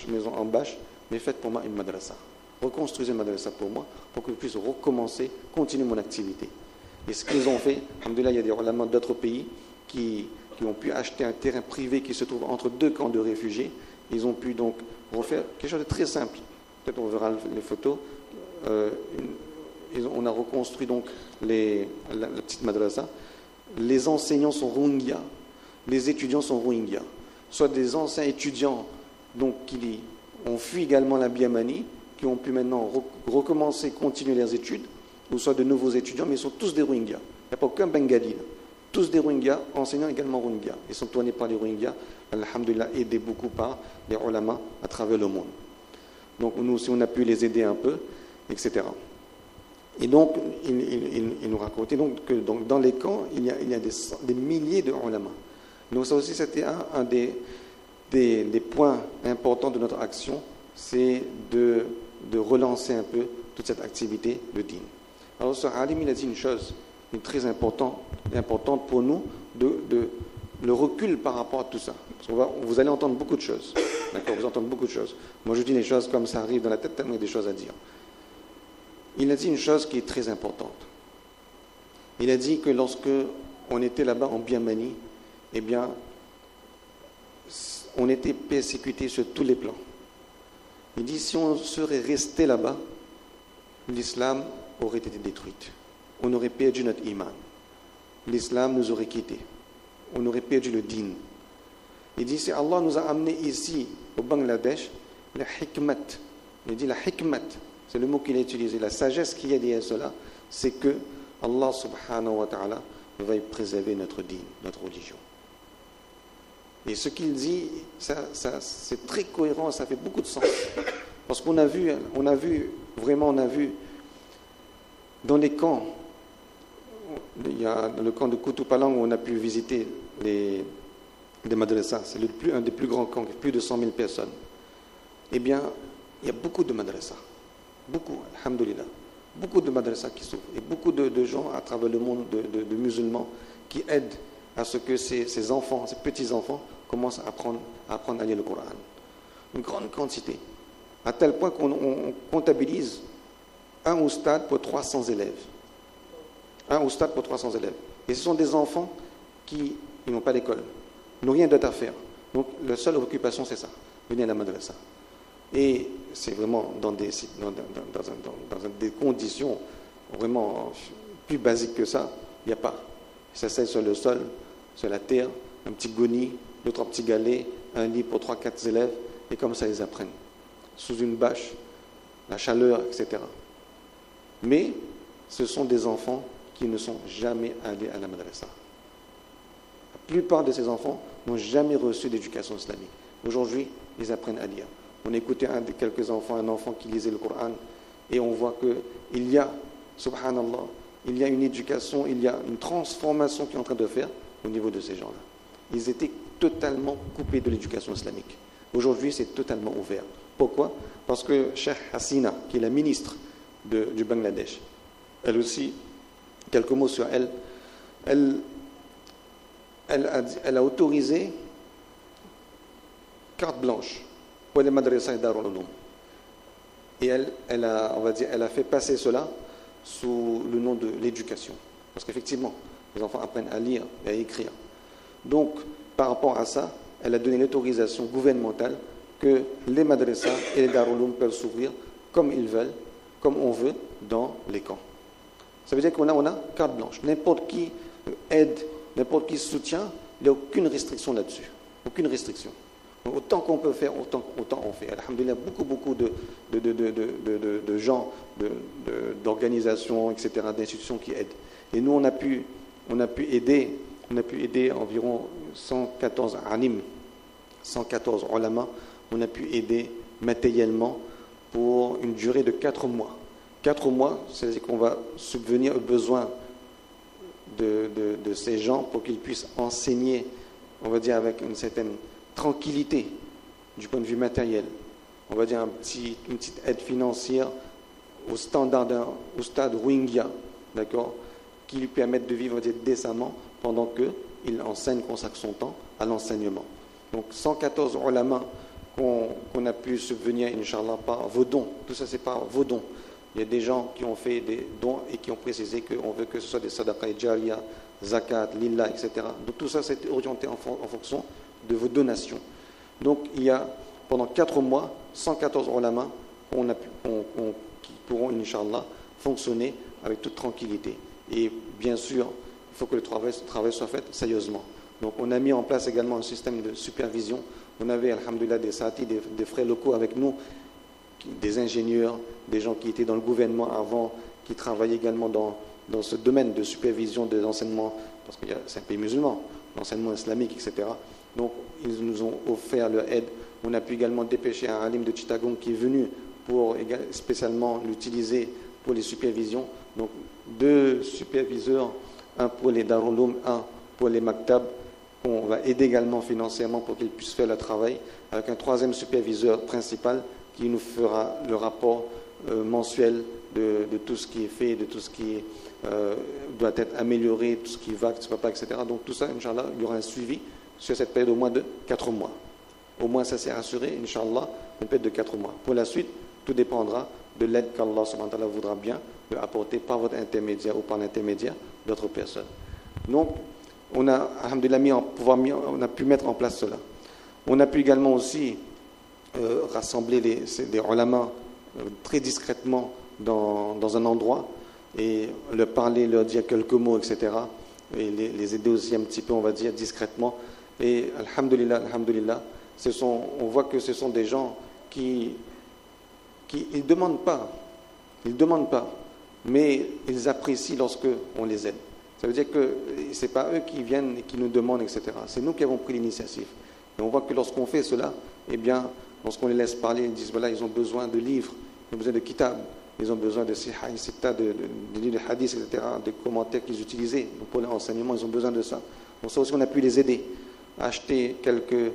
maison en bâche, mais faites pour moi une madrasa. Reconstruisez une madrasa pour moi, pour que je puisse recommencer, continuer mon activité. Et ce qu'ils ont fait, alhamdoulilah, il y a des ulama d'autres pays qui ont pu acheter un terrain privé qui se trouve entre deux camps de réfugiés. Ils ont pu donc refaire quelque chose de très simple. Peut-être on verra les photos. On a reconstruit donc la petite madrasa. Les enseignants sont Rohingyas, les étudiants sont Rohingyas. Soit des anciens étudiants donc, qui ont fui également la Birmanie, qui ont pu maintenant recommencer, continuer leurs études, ou soit de nouveaux étudiants, mais ils sont tous des Rohingyas. Il n'y a pas aucun Bengali là. Tous des Rohingyas, enseignants également Rohingyas. Ils sont tournés par les Rohingyas, alhamdoulilah, aidés beaucoup par les ulama à travers le monde. Donc nous aussi, on a pu les aider un peu, etc. Et donc, il nous racontait donc, que donc, dans les camps, il y a des milliers de ulama. Donc ça aussi, c'était un des points importants de notre action, c'est de relancer un peu toute cette activité de din. Alors ce alim, il a dit une chose très importante pour nous, le recul par rapport à tout ça. Parce que vous allez entendre beaucoup de choses. D'accord, vous entendez beaucoup de choses. Moi, je dis les choses comme ça arrive dans la tête, tellement il y a des choses à dire. Il a dit une chose qui est très importante. Il a dit que lorsque on était là-bas en Birmanie, eh bien, on était persécuté sur tous les plans. Il dit si on serait resté là-bas, l'islam aurait été détruit. On aurait perdu notre iman. L'islam nous aurait quittés. On aurait perdu le din. Il dit si Allah nous a amenés ici, au Bangladesh, la hikmat. Il dit la hikmat, c'est le mot qu'il a utilisé, la sagesse qu'il y a derrière cela, c'est que Allah subhanahu wa ta'ala va préserver notre din, notre religion. Et ce qu'il dit, c'est très cohérent, ça fait beaucoup de sens. Parce qu'on a vu dans les camps, il y a le camp de Kutupalong où on a pu visiter les madrasas, c'est un des plus grands camps, plus de 100 000 personnes. Eh bien, il y a beaucoup de madrasas, beaucoup, alhamdoulilah, beaucoup de madrasas qui s'ouvrent, et beaucoup de gens à travers le monde de musulmans qui aident à ce que ces enfants, ces petits-enfants, commencent à apprendre à lire le Coran. Une grande quantité, à tel point qu'on comptabilise un oustad pour 300 élèves. Un oustad pour 300 élèves. Et ce sont des enfants qui n'ont pas d'école. n'ont rien d'autre à faire. Donc, la seule occupation, c'est ça, venir à la madrasa. Et c'est vraiment dans des conditions vraiment plus basiques que ça, il n'y a pas. Ils s'asseyent sur le sol, sur la terre, un petit goni, deux, trois petits galets, un lit pour 3-4 élèves, et comme ça, ils apprennent. Sous une bâche, la chaleur, etc. Mais ce sont des enfants qui ne sont jamais allés à la madrasa. La plupart de ces enfants n'ont jamais reçu d'éducation islamique. Aujourd'hui, ils apprennent à lire. On écoutait quelques enfants, un enfant qui lisait le Coran, et on voit qu'il y a, subhanallah, il y a une éducation, il y a une transformation qui est en train de faire au niveau de ces gens-là. Ils étaient totalement coupés de l'éducation islamique. Aujourd'hui, c'est totalement ouvert. Pourquoi? Parce que Cheikh Hasina, qui est la ministre du Bangladesh, elle aussi, quelques mots sur elle, elle a autorisé carte blanche pour les madrasas et Darul Uloum. Et elle a fait passer cela sous le nom de l'éducation. Parce qu'effectivement, les enfants apprennent à lire et à écrire. Donc, par rapport à ça, elle a donné l'autorisation gouvernementale que les madrasas et les Darul Uloum peuvent s'ouvrir comme ils veulent, comme on veut, dans les camps. Ça veut dire qu'on a carte blanche. N'importe qui aide, n'importe qui soutient, il n'y a aucune restriction là-dessus. Aucune restriction. Donc, autant qu'on peut faire, autant on fait. Alhamdulillah, beaucoup de gens, d'organisations, etc., d'institutions qui aident. Et nous, on a pu aider environ 114 anim, 114 ulama, on a pu aider matériellement pour une durée de 4 mois. 4 mois, c'est-à-dire qu'on va subvenir aux besoins de ces gens pour qu'ils puissent enseigner, on va dire, avec une certaine tranquillité du point de vue matériel. On va dire une petite aide financière au standard d'un stade Rohingya, d'accord, qui lui permettent de vivre décemment pendant qu'il enseigne, consacre son temps à l'enseignement. Donc 114 ulama qu'on a pu subvenir, Inch'Allah, par vos dons. Tout ça, c'est par vos dons. Il y a des gens qui ont fait des dons et qui ont précisé qu'on veut que ce soit des sadaqah jariya, zakat, lillah, etc. Donc tout ça, c'est orienté en fonction de vos donations. Donc il y a, pendant 4 mois, 114 ulama qui pourront, Inch'Allah, fonctionner avec toute tranquillité. Et bien sûr, il faut que le travail soit fait sérieusement. Donc on a mis en place également un système de supervision. On avait, alhamdoulilah, des sati, des frères locaux avec nous, des ingénieurs, des gens qui étaient dans le gouvernement avant, qui travaillaient également dans ce domaine de supervision de l'enseignement, parce que c'est un pays musulman, l'enseignement islamique, etc. Donc ils nous ont offert leur aide. On a pu également dépêcher un alim de Chittagong qui est venu pour spécialement l'utiliser pour les supervisions. Donc 2 superviseurs, un pour les Darul Uloum, un pour les Maktab, qu'on va aider également financièrement pour qu'ils puissent faire le travail, avec un 3e superviseur principal qui nous fera le rapport mensuel de tout ce qui est fait, de tout ce qui doit être amélioré, tout ce qui va, tout ce qui ne va pas, etc. Donc tout ça, Inch'Allah, il y aura un suivi sur cette période au moins de 4 mois. Au moins ça s'est assuré, Inch'Allah, une période de 4 mois. Pour la suite, tout dépendra de l'aide qu'Allah subhanahu wa ta'ala voudra bien apporter par votre intermédiaire ou par l'intermédiaire d'autres personnes. Donc, on a, alhamdulillah, on a pu mettre en place cela. On a pu également aussi rassembler des ulama très discrètement dans un endroit et leur parler, leur dire quelques mots, etc. Et les aider aussi un petit peu, on va dire, discrètement. Et alhamdulillah, on voit que ce sont des gens qui ils demandent pas, mais ils apprécient lorsque on les aide. Ça veut dire que ce n'est pas eux qui viennent et qui nous demandent, etc. C'est nous qui avons pris l'initiative. Et on voit que lorsqu'on fait cela, eh bien, lorsqu'on les laisse parler, ils disent, voilà, ils ont besoin de livres, ils ont besoin de kitab, ils ont besoin de sihah, de livres de hadith, etc., de commentaires qu'ils utilisaient. Donc pour l'enseignement, ils ont besoin de ça. Donc ça aussi, on a pu les aider à acheter quelques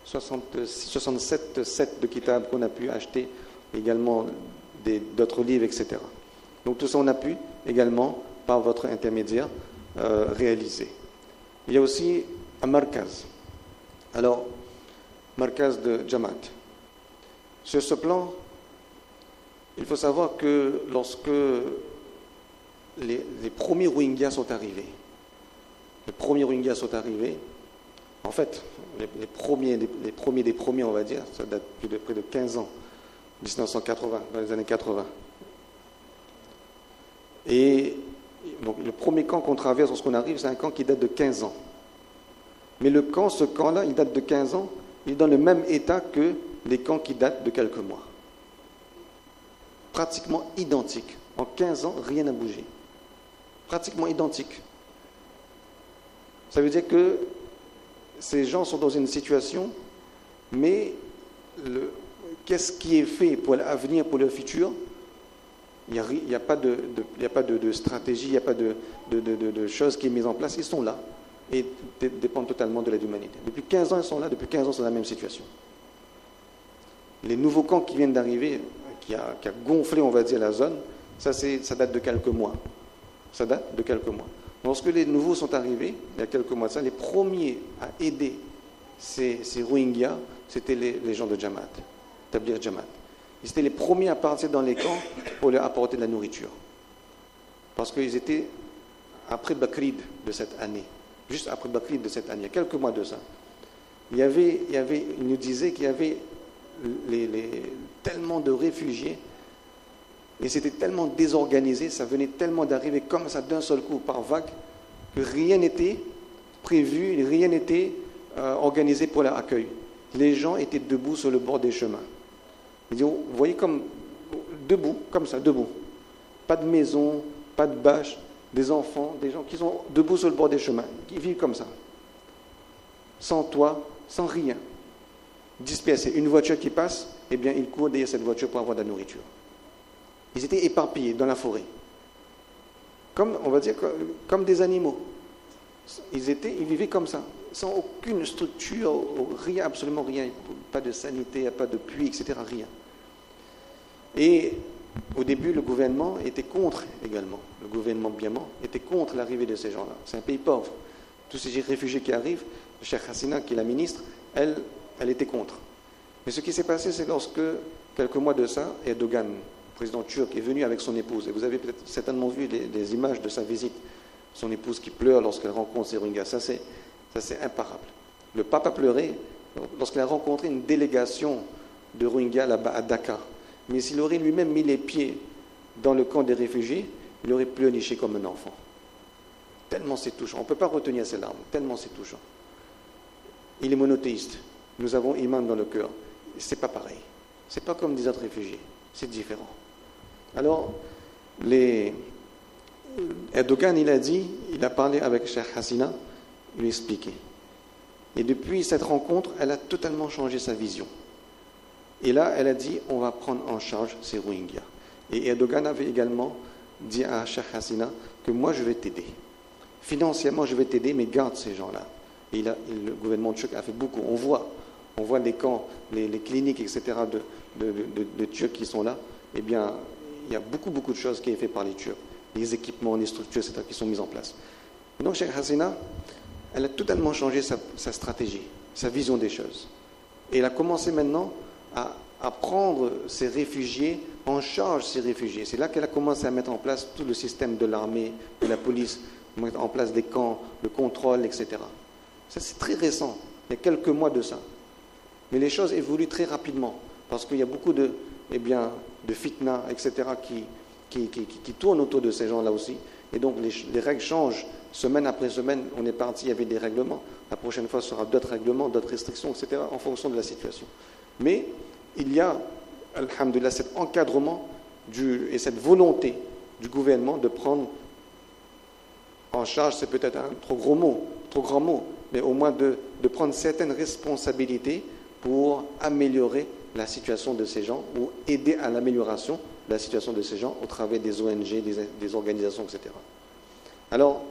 67 sets de kitab qu'on a pu acheter, également d'autres livres, etc. Donc tout ça, on a pu également, par votre intermédiaire, réaliser. Il y a aussi un markaz. Alors, markaz de Jamaat. Sur ce plan, il faut savoir que lorsque les premiers Rohingyas sont arrivés, les premiers Rohingyas sont arrivés. En fait, les premiers des premiers, on va dire, ça date de près de 15 ans, 1980, dans les années 80. Et donc, le premier camp qu'on traverse lorsqu'on arrive, c'est un camp qui date de 15 ans. Mais ce camp-là, il date de 15 ans, il est dans le même état que les camps qui datent de quelques mois. Pratiquement identique. En 15 ans, rien n'a bougé. Pratiquement identique. Ça veut dire que ces gens sont dans une situation, mais qu'est-ce qui est fait pour l'avenir, pour le futur? Il n'y a pas de stratégie, il n'y a pas de choses qui est mise en place. Ils sont là et dépendent totalement de l'aide humanitaire. Depuis 15 ans, ils sont là. Depuis 15 ans, c'est la même situation. Les nouveaux camps qui viennent d'arriver, qui a gonflé, on va dire, la zone, ça date de quelques mois. Ça date de quelques mois. Lorsque les nouveaux sont arrivés, il y a quelques mois de ça, les premiers à aider ces Rohingyas, c'était les gens de Jamaat, Tabligh Jamaat. Ils étaient les premiers à partir dans les camps pour leur apporter de la nourriture. Parce qu'ils étaient après Bakrid de cette année, juste après Bakrid de cette année, il y a quelques mois de ça. Il nous disait qu'il y avait tellement de réfugiés et c'était tellement désorganisé, ça venait tellement d'arriver comme ça d'un seul coup par vague que rien n'était prévu, rien n'était organisé pour leur accueil. Les gens étaient debout sur le bord des chemins. Vous voyez comme debout, comme ça, debout. Pas de maison, pas de bâche, des enfants, des gens qui sont debout sur le bord des chemins, qui vivent comme ça. Sans toit, sans rien. Dispersés. Une voiture qui passe, eh bien, ils courent derrière cette voiture pour avoir de la nourriture. Ils étaient éparpillés dans la forêt. Comme, on va dire, comme des animaux. Ils vivaient comme ça, sans aucune structure, rien, absolument rien. Pas de sanité, pas de puits, etc. Rien. Et au début, le gouvernement était contre également. Le gouvernement birman était contre l'arrivée de ces gens-là. C'est un pays pauvre. Tous ces réfugiés qui arrivent, le Cheikh Hasina, qui est la ministre, elle était contre. Mais ce qui s'est passé, c'est lorsque, quelques mois de ça, Erdogan, le président turc, est venu avec son épouse. Et vous avez peut-être certainement vu des images de sa visite. Son épouse qui pleure lorsqu'elle rencontre ces Rohingyas. Ça, c'est imparable. Le pape a pleuré lorsqu'il a rencontré une délégation de Rohingyas là-bas à Dakar. Mais s'il aurait lui-même mis les pieds dans le camp des réfugiés, il aurait pleurniché comme un enfant. Tellement c'est touchant. On ne peut pas retenir ses larmes. Tellement c'est touchant. Il est monothéiste. Nous avons Iman dans le cœur. C'est pas pareil. C'est pas comme des autres réfugiés. C'est différent. Alors, Erdogan, il a parlé avec Cheikh Hasina, il lui a expliqué. Et depuis cette rencontre, elle a totalement changé sa vision. Et là, elle a dit, on va prendre en charge ces Rohingyas. Et Erdogan avait également dit à Cheikh Hasina que moi, je vais t'aider. Financièrement, je vais t'aider, mais garde ces gens-là. Et le gouvernement turc a fait beaucoup. On voit les camps, les cliniques, etc. de Turcs qui sont là. Eh bien, il y a beaucoup de choses qui sont faites par les Turcs. Les équipements, les structures, etc. qui sont mises en place. Et donc, Cheikh Hasina, elle a totalement changé sa stratégie, sa vision des choses. Et elle a commencé maintenant à prendre ces réfugiés, en charge ces réfugiés. C'est là qu'elle a commencé à mettre en place tout le système de l'armée, de la police, mettre en place des camps, le contrôle, etc. Ça, c'est très récent, il y a quelques mois de ça. Mais les choses évoluent très rapidement, parce qu'il y a beaucoup de fitna, etc., qui tournent autour de ces gens-là aussi. Et donc, les règles changent. Semaine après semaine, on est parti, il y avait des règlements. La prochaine fois, ce sera d'autres règlements, d'autres restrictions, etc., en fonction de la situation. Mais il y a, alhamdoulilah, cet encadrement et cette volonté du gouvernement de prendre en charge, c'est peut-être un trop grand mot, mais au moins de prendre certaines responsabilités pour améliorer la situation de ces gens ou aider à l'amélioration de la situation de ces gens au travers des ONG, des organisations, etc. Alors,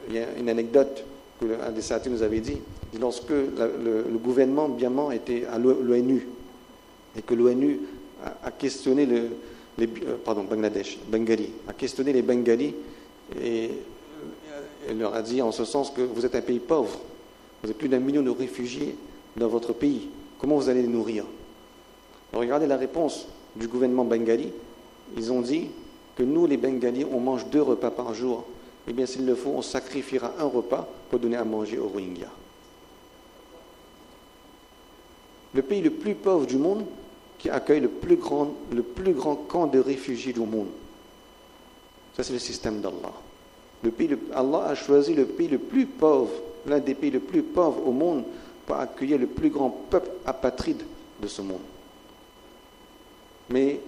il y a une anecdote qu'un des Satis nous avait dit, lorsque le gouvernement birman était à l'ONU et que l'ONU a questionné Bengali, a questionné les Bengalis et elle leur a dit en ce sens que vous êtes un pays pauvre, vous avez plus d'1 million de réfugiés dans votre pays, comment vous allez les nourrir? Alors, regardez la réponse du gouvernement bengali. Ils ont dit que nous, les Bengalis, on mange 2 repas par jour eh bien s'il le faut, on sacrifiera un repas pour donner à manger aux Rohingyas. Le pays le plus pauvre du monde qui accueille le plus grand camp de réfugiés du monde. Ça, c'est le système d'Allah. Allah a choisi le pays le plus pauvre, l'un des pays les plus pauvres au monde, pour accueillir le plus grand peuple apatride de ce monde. Mais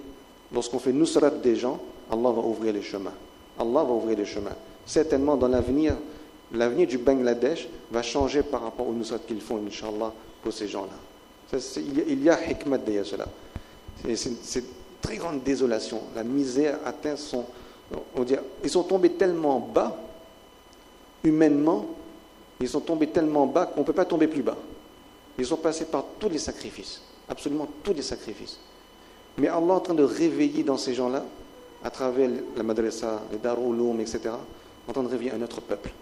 lorsqu'on fait nusrat des gens, Allah va ouvrir les chemins. Allah va ouvrir les chemins. Certainement, dans l'avenir du Bangladesh va changer par rapport aux nusrat qu'ils font, Inch'Allah, pour ces gens-là. Il y a hikmat derrière cela. C'est une très grande désolation. La misère atteint son... Ils sont tombés tellement bas, humainement, ils sont tombés tellement bas qu'on ne peut pas tomber plus bas. Ils sont passés par tous les sacrifices, absolument tous les sacrifices. Mais Allah est en train de réveiller dans ces gens-là, à travers la madrasa, les Darul Uloum, etc., en train de réveiller un autre peuple.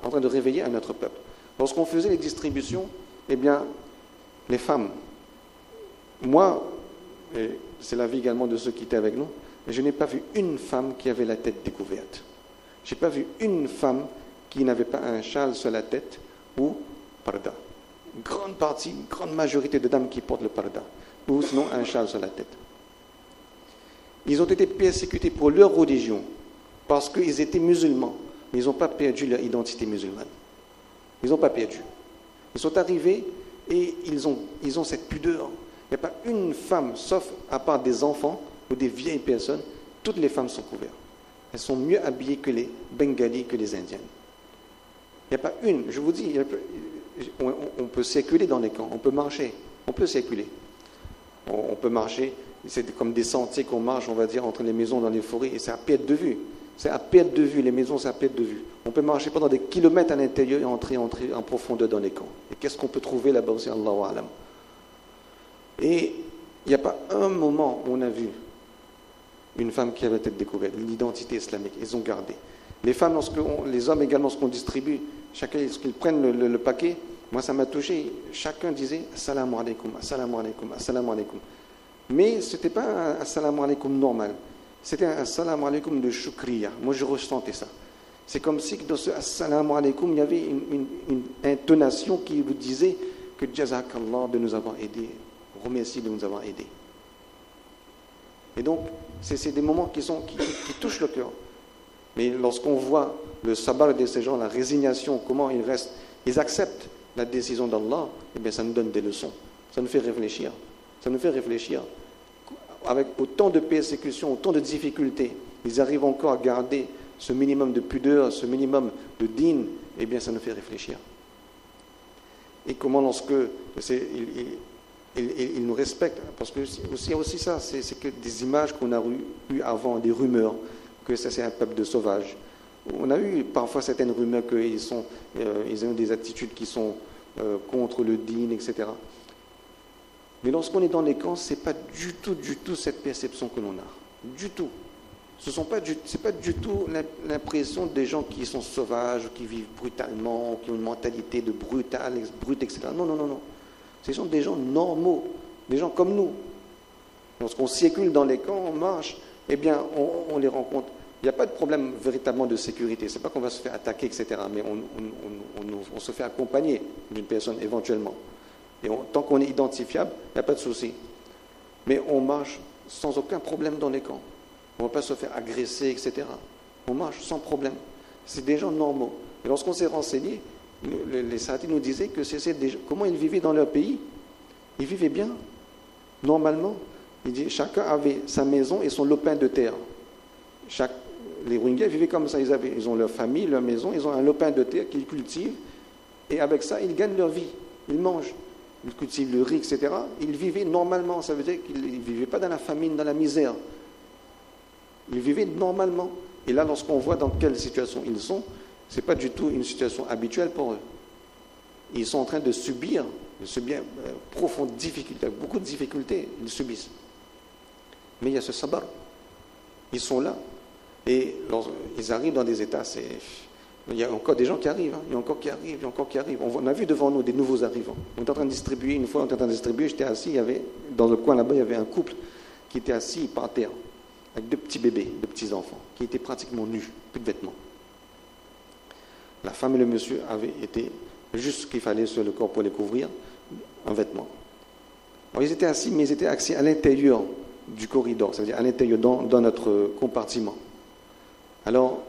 En train de réveiller un autre peuple. Lorsqu'on faisait les distributions, eh bien, les femmes, moi, et c'est l'avis également de ceux qui étaient avec nous, je n'ai pas vu une femme qui avait la tête découverte. Je n'ai pas vu une femme qui n'avait pas un châle sur la tête ou parda. Une grande majorité de dames qui portent le parda, ou sinon un châle sur la tête. Ils ont été persécutés pour leur religion, parce qu'ils étaient musulmans, mais ils n'ont pas perdu leur identité musulmane. Ils n'ont pas perdu. Ils sont arrivés et ils ont cette pudeur. Il n'y a pas une femme, sauf à part des enfants ou des vieilles personnes, toutes les femmes sont couvertes. Elles sont mieux habillées que les Bengalis, que les Indiennes. Il n'y a pas une, je vous dis, on peut circuler dans les camps, on peut marcher, on peut circuler. On peut marcher, c'est comme des sentiers qu'on marche, on va dire, entre les maisons dans les forêts, et c'est à perte de vue. C'est à perte de vue, les maisons, c'est à perte de vue. On peut marcher pendant des kilomètres à l'intérieur et entrer en profondeur dans les camps. Et qu'est-ce qu'on peut trouver là-bas aussi, Allahu A'lam. Et il n'y a pas un moment où on a vu une femme qui avait la tête découverte, l'identité islamique, ils ont gardé. Les femmes, les hommes également, lorsqu'on distribue, chacun, lorsqu'ils prennent le paquet, moi ça m'a touché, chacun disait « Assalamu alaikum, assalamu alaikum, assalamu alaikum ». Mais ce n'était pas un assalamu alaikum normal, c'était un assalamu alaikum de shukriya. Moi je ressentais ça. C'est comme si dans ce assalamu alaikum, il y avait une intonation qui vous disait que jazakallah de nous avoir aidés, remercie de nous avoir aidés. Et donc, c'est des moments qui touchent le cœur. Mais lorsqu'on voit le sabar de ces gens, la résignation, comment ils restent, ils acceptent la décision d'Allah, eh bien ça nous donne des leçons. Ça nous fait réfléchir. Ça nous fait réfléchir. Avec autant de persécutions, autant de difficultés, ils arrivent encore à garder ce minimum de pudeur, ce minimum de dîn, eh bien ça nous fait réfléchir. Et comment lorsque ils nous respectent, parce que il y a aussi ça, c'est que des images qu'on a eues avant, des rumeurs, que ça c'est un peuple de sauvages. On a eu parfois certaines rumeurs qu'ils ont des attitudes qui sont contre le dîn, etc. Mais lorsqu'on est dans les camps, ce n'est pas du tout cette perception que l'on a. Du tout. Ce n'est pas du tout l'impression des gens qui sont sauvages, qui vivent brutalement, qui ont une mentalité de brute, etc. Non. Ce sont des gens normaux, des gens comme nous. Lorsqu'on circule dans les camps, on marche, eh bien, on les rencontre. Il n'y a pas de problème véritablement de sécurité. Ce n'est pas qu'on va se faire attaquer, etc. Mais on se fait accompagner d'une personne éventuellement. Et tant qu'on est identifiable, il n'y a pas de souci. Mais on marche sans aucun problème dans les camps. On ne va pas se faire agresser, etc. On marche sans problème. C'est des gens normaux. Et lorsqu'on s'est renseigné, les Sahatis nous disaient que comment ils vivaient dans leur pays. Ils vivaient bien, normalement. Chacun avait sa maison et son lopin de terre. Les Rohingyas vivaient comme ça. Ils ont leur famille, leur maison, ils ont un lopin de terre qu'ils cultivent. Et avec ça, ils gagnent leur vie. Ils mangent. Ils cultivent le riz, etc. Ils vivaient normalement. Ça veut dire qu'ils ne vivaient pas dans la famine, dans la misère. Ils vivaient normalement. Et là, lorsqu'on voit dans quelle situation ils sont, ce n'est pas du tout une situation habituelle pour eux. Ils sont en train de subir profonde difficulté, beaucoup de difficultés, ils subissent. Mais il y a ce sabar. Ils sont là. Et ils arrivent dans des états, il y a encore des gens qui arrivent, il y a encore qui arrivent. On a vu devant nous des nouveaux arrivants. On est en train de distribuer, j'étais assis, dans le coin là-bas, il y avait un couple qui était assis par terre. avec 2 petits bébés, 2 petits enfants, qui étaient pratiquement nus, plus de vêtements. La femme et le monsieur avaient été juste ce qu'il fallait sur le corps pour les couvrir, un vêtement. Alors ils étaient assis, mais ils étaient assis à l'intérieur du corridor, c'est-à-dire à l'intérieur, dans notre compartiment. Alors,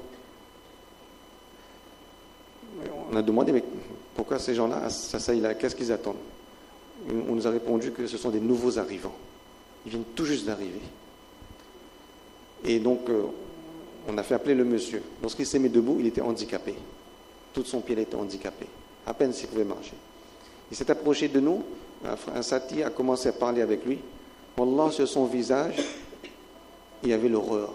on a demandé, mais pourquoi ces gens-là s'asseyent là? Qu'est-ce qu'ils attendent? On nous a répondu que ce sont des nouveaux arrivants. Ils viennent tout juste d'arriver. Et donc, on a fait appeler le monsieur. Lorsqu'il s'est mis debout, il était handicapé. Tout son pied était handicapé. À peine s'il pouvait marcher. Il s'est approché de nous. Un sati a commencé à parler avec lui. Wallah, sur son visage, il y avait l'horreur.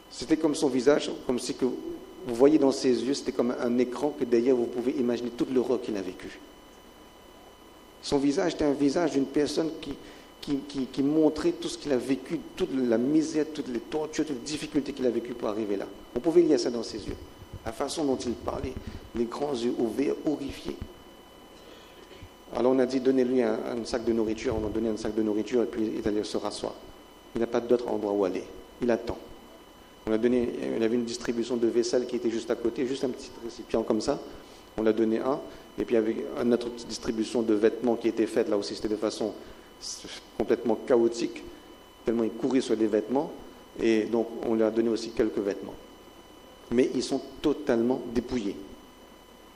C'était comme son visage, comme si que vous voyez dans ses yeux, c'était comme un écran que derrière vous pouvez imaginer toute l'horreur qu'il a vécue. Son visage était un visage d'une personne qui montrait tout ce qu'il a vécu, toute la misère, toutes les tortures, toutes les difficultés qu'il a vécues pour arriver là. On pouvait lire ça dans ses yeux. La façon dont il parlait, les grands yeux ouverts, horrifiés. Alors on a dit, donnez-lui un sac de nourriture. On a donné un sac de nourriture et puis il est allé se rasseoir. Il n'a pas d'autre endroit où aller. Il attend. Il y avait une distribution de vaisselle qui était juste à côté, juste un petit récipient comme ça. On l'a donné un. Et puis il y avait une autre distribution de vêtements qui était faite là aussi. C'était de façon complètement chaotique, tellement il courait sur des vêtements. Et donc on lui a donné aussi quelques vêtements. Mais ils sont totalement dépouillés.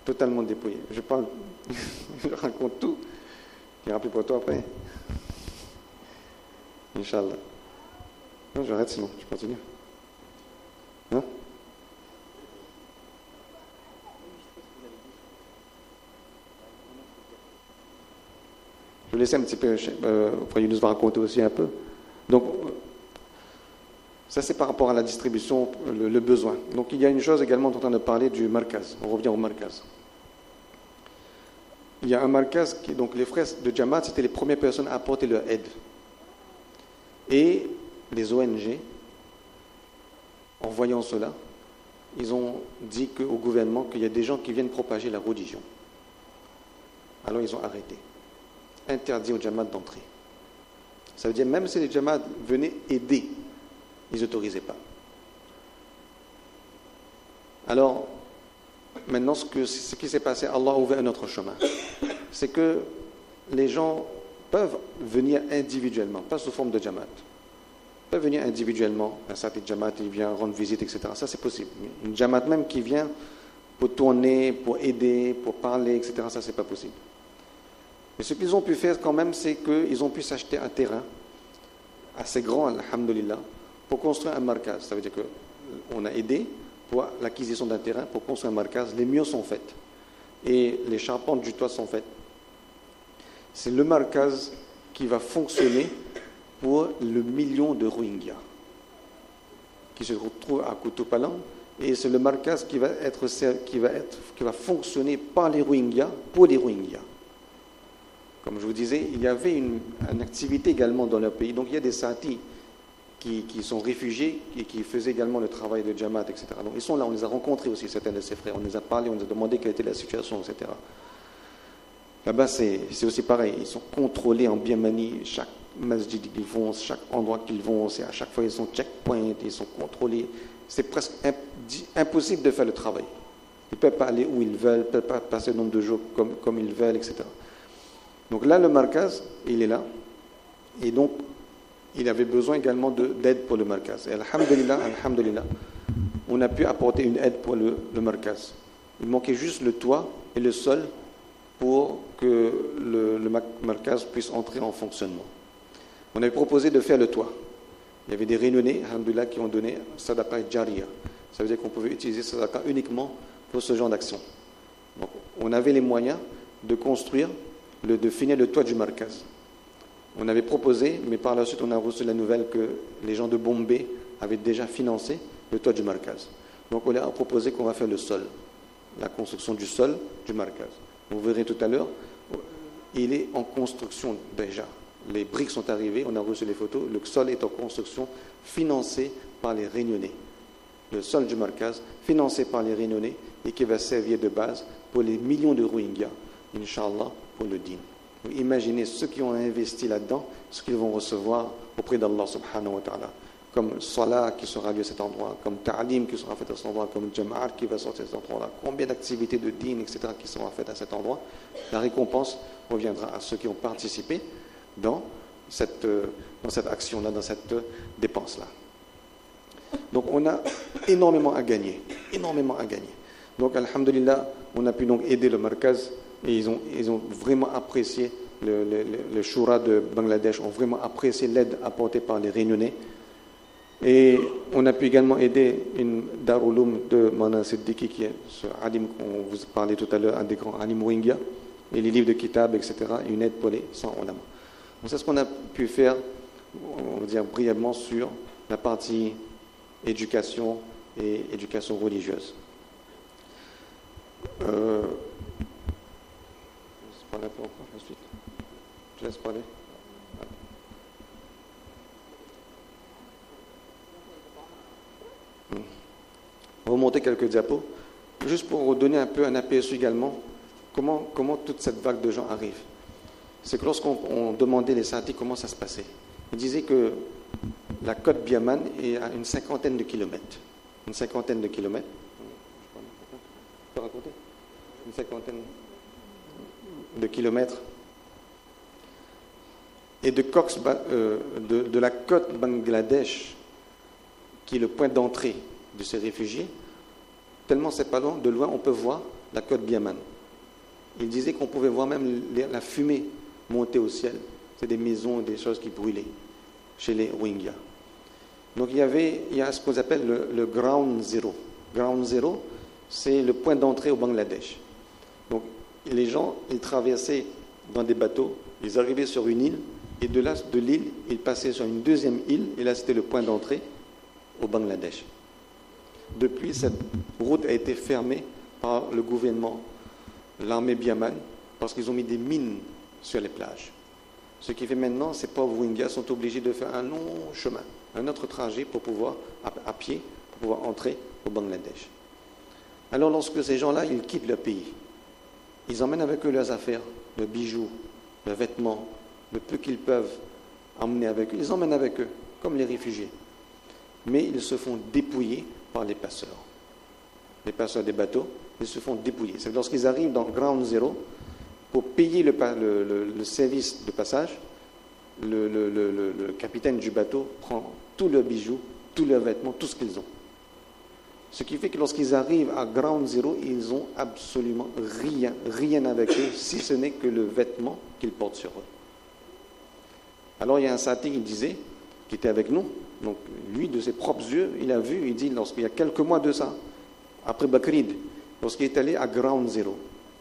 Totalement dépouillés. Je parle, je raconte tout. Je vais rappeler pour toi après. Inch'Allah. Non, j'arrête sinon, je continue. Hein? Je vais laisser un petit peu, Younes va raconter aussi un peu. Donc, ça c'est par rapport à la distribution, le besoin. Donc il y a une chose également dont on a parlé du markaz. On revient au markaz. Il y a un markaz qui, donc les frères de Jamaat, c'était les premières personnes à apporter leur aide. Et les ONG, en voyant cela, ils ont dit au gouvernement qu'il y a des gens qui viennent propager la religion. Alors ils ont arrêté. Interdit aux Jamaat d'entrer. Ça veut dire même si les Jamaat venaient aider, ils n'autorisaient pas. Alors, maintenant, ce qui s'est passé, Allah a ouvert un autre chemin. C'est que les gens peuvent venir individuellement, pas sous forme de Jamaat. Ils peuvent venir individuellement, un certain Jamaat, il vient rendre visite, etc. Ça, c'est possible. Une Jamaat même qui vient pour tourner, pour aider, pour parler, etc., ça, c'est pas possible. Mais ce qu'ils ont pu faire quand même, c'est qu'ils ont pu s'acheter un terrain assez grand, alhamdoulilah, pour construire un markaz. Ça veut dire qu'on a aidé pour l'acquisition d'un terrain pour construire un markaz. Les murs sont faits et les charpentes du toit sont faites. C'est le markaz qui va fonctionner pour le million de Rohingyas qui se retrouve à Kutupalong, et c'est le markaz qui va fonctionner par les Rohingyas pour les Rohingyas. Comme je vous disais, il y avait une activité également dans leur pays. Donc il y a des Satis qui sont réfugiés et qui faisaient également le travail de Jamaat, etc. Donc ils sont là, on les a rencontrés aussi, certains de ces frères. On les a parlé, on les a demandé quelle était la situation, etc. Là-bas, c'est aussi pareil. Ils sont contrôlés en Birmanie. Chaque masjid qu'ils vont, chaque endroit qu'ils vont, à chaque fois ils sont checkpoint, ils sont contrôlés. C'est presque impossible de faire le travail. Ils ne peuvent pas aller où ils veulent, ils ne peuvent pas passer le nombre de jours comme ils veulent, etc. Donc là, le markaz, il est là. Et donc, il avait besoin également d'aide pour le markaz. Et alhamdulillah, on a pu apporter une aide pour le markaz. Il manquait juste le toit et le sol pour que le markaz puisse entrer en fonctionnement. On avait proposé de faire le toit. Il y avait des réunionnais, alhamdulillah, qui ont donné sadaqa jariya. Ça veut dire qu'on pouvait utiliser sadaqa uniquement pour ce genre d'action. Donc, on avait les moyens de construire, de finir le toit du markaz. On avait proposé, mais par la suite on a reçu la nouvelle que les gens de Bombay avaient déjà financé le toit du markaz. Donc on a proposé qu'on va faire le sol, la construction du sol du markaz. Vous verrez tout à l'heure, il est en construction déjà. Les briques sont arrivées, on a reçu les photos, le sol est en construction, financé par les Réunionnais. Le sol du markaz, financé par les Réunionnais et qui va servir de base pour les millions de Rohingyas, Inch'Allah, pour le dîn. Imaginez ceux qui ont investi là-dedans, ce qu'ils vont recevoir auprès d'Allah subhanahu wa ta'ala. comme Salah qui sera lieu à cet endroit, comme Ta'alim qui sera fait à cet endroit, comme Jama'at qui va sortir à cet endroit-là, combien d'activités de dîn, etc. qui seront faites à cet endroit, la récompense reviendra à ceux qui ont participé dans cette action-là, dans cette dépense-là. Donc on a énormément à gagner, énormément à gagner. Donc alhamdulillah, on a pu donc aider le Markaz et ils ont vraiment apprécié, le Shura de Bangladesh ont vraiment apprécié l'aide apportée par les Réunionnais. Et on a pu également aider une Darulum de Mana Siddiqui, qui est ce alim qu'on vous parlait tout à l'heure, un des grands alim Rohingya, et les livres de Kitab, etc., une aide pour les 100 ulama. Donc c'est ce qu'on a pu faire, on va dire brièvement, sur la partie éducation et éducation religieuse. Je parle un peu encore ensuite. Je laisse parler. Remonter quelques diapos, juste pour vous donner un peu un aperçu également, comment toute cette vague de gens arrive. C'est que lorsqu'on demandait les scientifiques comment ça se passait, ils disaient que la côte Biaman est à une cinquantaine de kilomètres. Une cinquantaine de kilomètres. Je peux raconter ? Une cinquantaine de kilomètres. Et de la côte Bangladesh, qui est le point d'entrée de ces réfugiés, tellement c'est pas loin, de loin on peut voir la côte Biaman. Il disait qu'on pouvait voir même la fumée monter au ciel. C'est des maisons, des choses qui brûlaient chez les Rohingyas. Donc il y a ce qu'on appelle le Ground Zero. Ground Zero, c'est le point d'entrée au Bangladesh. Donc les gens, ils traversaient dans des bateaux, ils arrivaient sur une île, et de là, de l'île, ils passaient sur une deuxième île, et là c'était le point d'entrée au Bangladesh. Depuis, cette route a été fermée par le gouvernement, l'armée Biaman, parce qu'ils ont mis des mines sur les plages. Ce qui fait maintenant, ces pauvres Rohingyas sont obligés de faire un long chemin, un autre trajet pour pouvoir, à pied, pour pouvoir entrer au Bangladesh. Alors lorsque ces gens-là, ils quittent leur pays, ils emmènent avec eux leurs affaires, leurs bijoux, leurs vêtements, le peu qu'ils peuvent emmener avec eux, ils emmènent avec eux, comme les réfugiés. Mais ils se font dépouiller par les passeurs. Les passeurs des bateaux, ils se font dépouiller. C'est lorsqu'ils arrivent dans Ground Zero, pour payer le service de passage, le capitaine du bateau prend tous leurs bijoux, tous leurs vêtements, tout ce qu'ils ont. Ce qui fait que lorsqu'ils arrivent à Ground Zero, ils ont absolument rien avec eux, si ce n'est que le vêtement qu'ils portent sur eux. Alors il y a un sati qui disait, qui était avec nous, donc lui de ses propres yeux, il a vu, il dit, lorsqu'il y a quelques mois de ça, après Bakrid, lorsqu'il est allé à Ground Zero,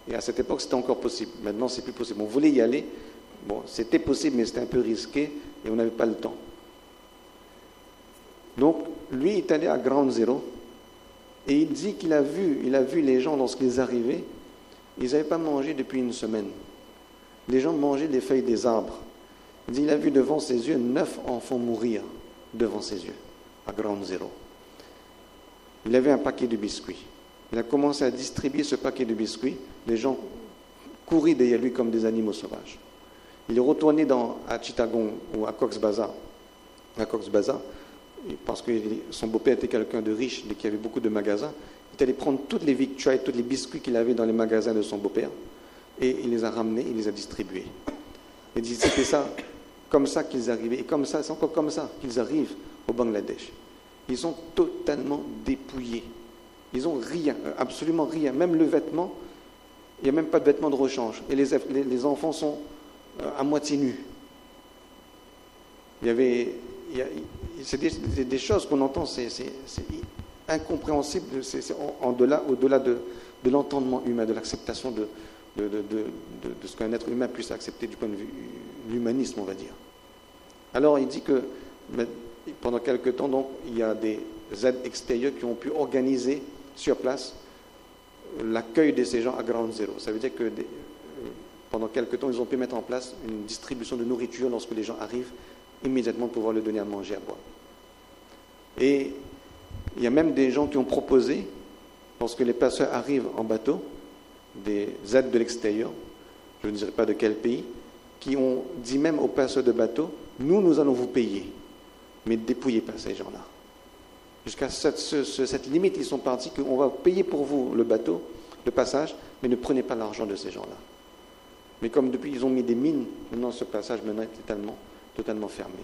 et à cette époque c'était encore possible, maintenant c'est plus possible, on voulait y aller, bon c'était possible mais c'était un peu risqué et on n'avait pas le temps. Donc lui est allé à Ground Zero et il dit qu'il a vu les gens lorsqu'ils arrivaient, ils n'avaient pas mangé depuis une semaine. Les gens mangeaient les feuilles des arbres. Il dit il a vu devant ses yeux 9 enfants mourir devant ses yeux, à Ground Zero. Il avait un paquet de biscuits. Il a commencé à distribuer ce paquet de biscuits. Les gens couraient derrière lui comme des animaux sauvages. Il est retourné à Chittagong ou à Cox's Bazar. À Cox's Bazar, parce que son beau-père était quelqu'un de riche et qui avait beaucoup de magasins. Il est allé prendre toutes les victuailles, tous les biscuits qu'il avait dans les magasins de son beau-père et il les a ramenés, il les a distribués. Il dit c'était ça, comme ça qu'ils arrivaient, et comme ça, c'est encore comme ça qu'ils arrivent au Bangladesh. Ils sont totalement dépouillés. Ils n'ont rien, absolument rien. Même le vêtement, il n'y a même pas de vêtements de rechange. Et les enfants sont à moitié nus. C'est des choses qu'on entend, c'est incompréhensible, c'est au-delà de l'entendement humain, de l'acceptation de ce qu'un être humain puisse accepter du point de vue de l'humanisme, on va dire. Alors il dit que pendant quelque temps, donc, il y a des aides extérieures qui ont pu organiser sur place l'accueil de ces gens à Ground Zero. Ça veut dire que pendant quelque temps, ils ont pu mettre en place une distribution de nourriture lorsque les gens arrivent, immédiatement pouvoir leur donner à manger, à boire. Et il y a même des gens qui ont proposé, lorsque les passeurs arrivent en bateau, des aides de l'extérieur, je ne dirais pas de quel pays, qui ont dit même aux passeurs de bateau, nous allons vous payer mais ne dépouillez pas ces gens-là. Jusqu'à cette limite, ils sont partis qu'on va payer pour vous le bateau, le passage, mais ne prenez pas l'argent de ces gens-là. Mais comme depuis, ils ont mis des mines, maintenant ce passage maintenant est totalement fermé.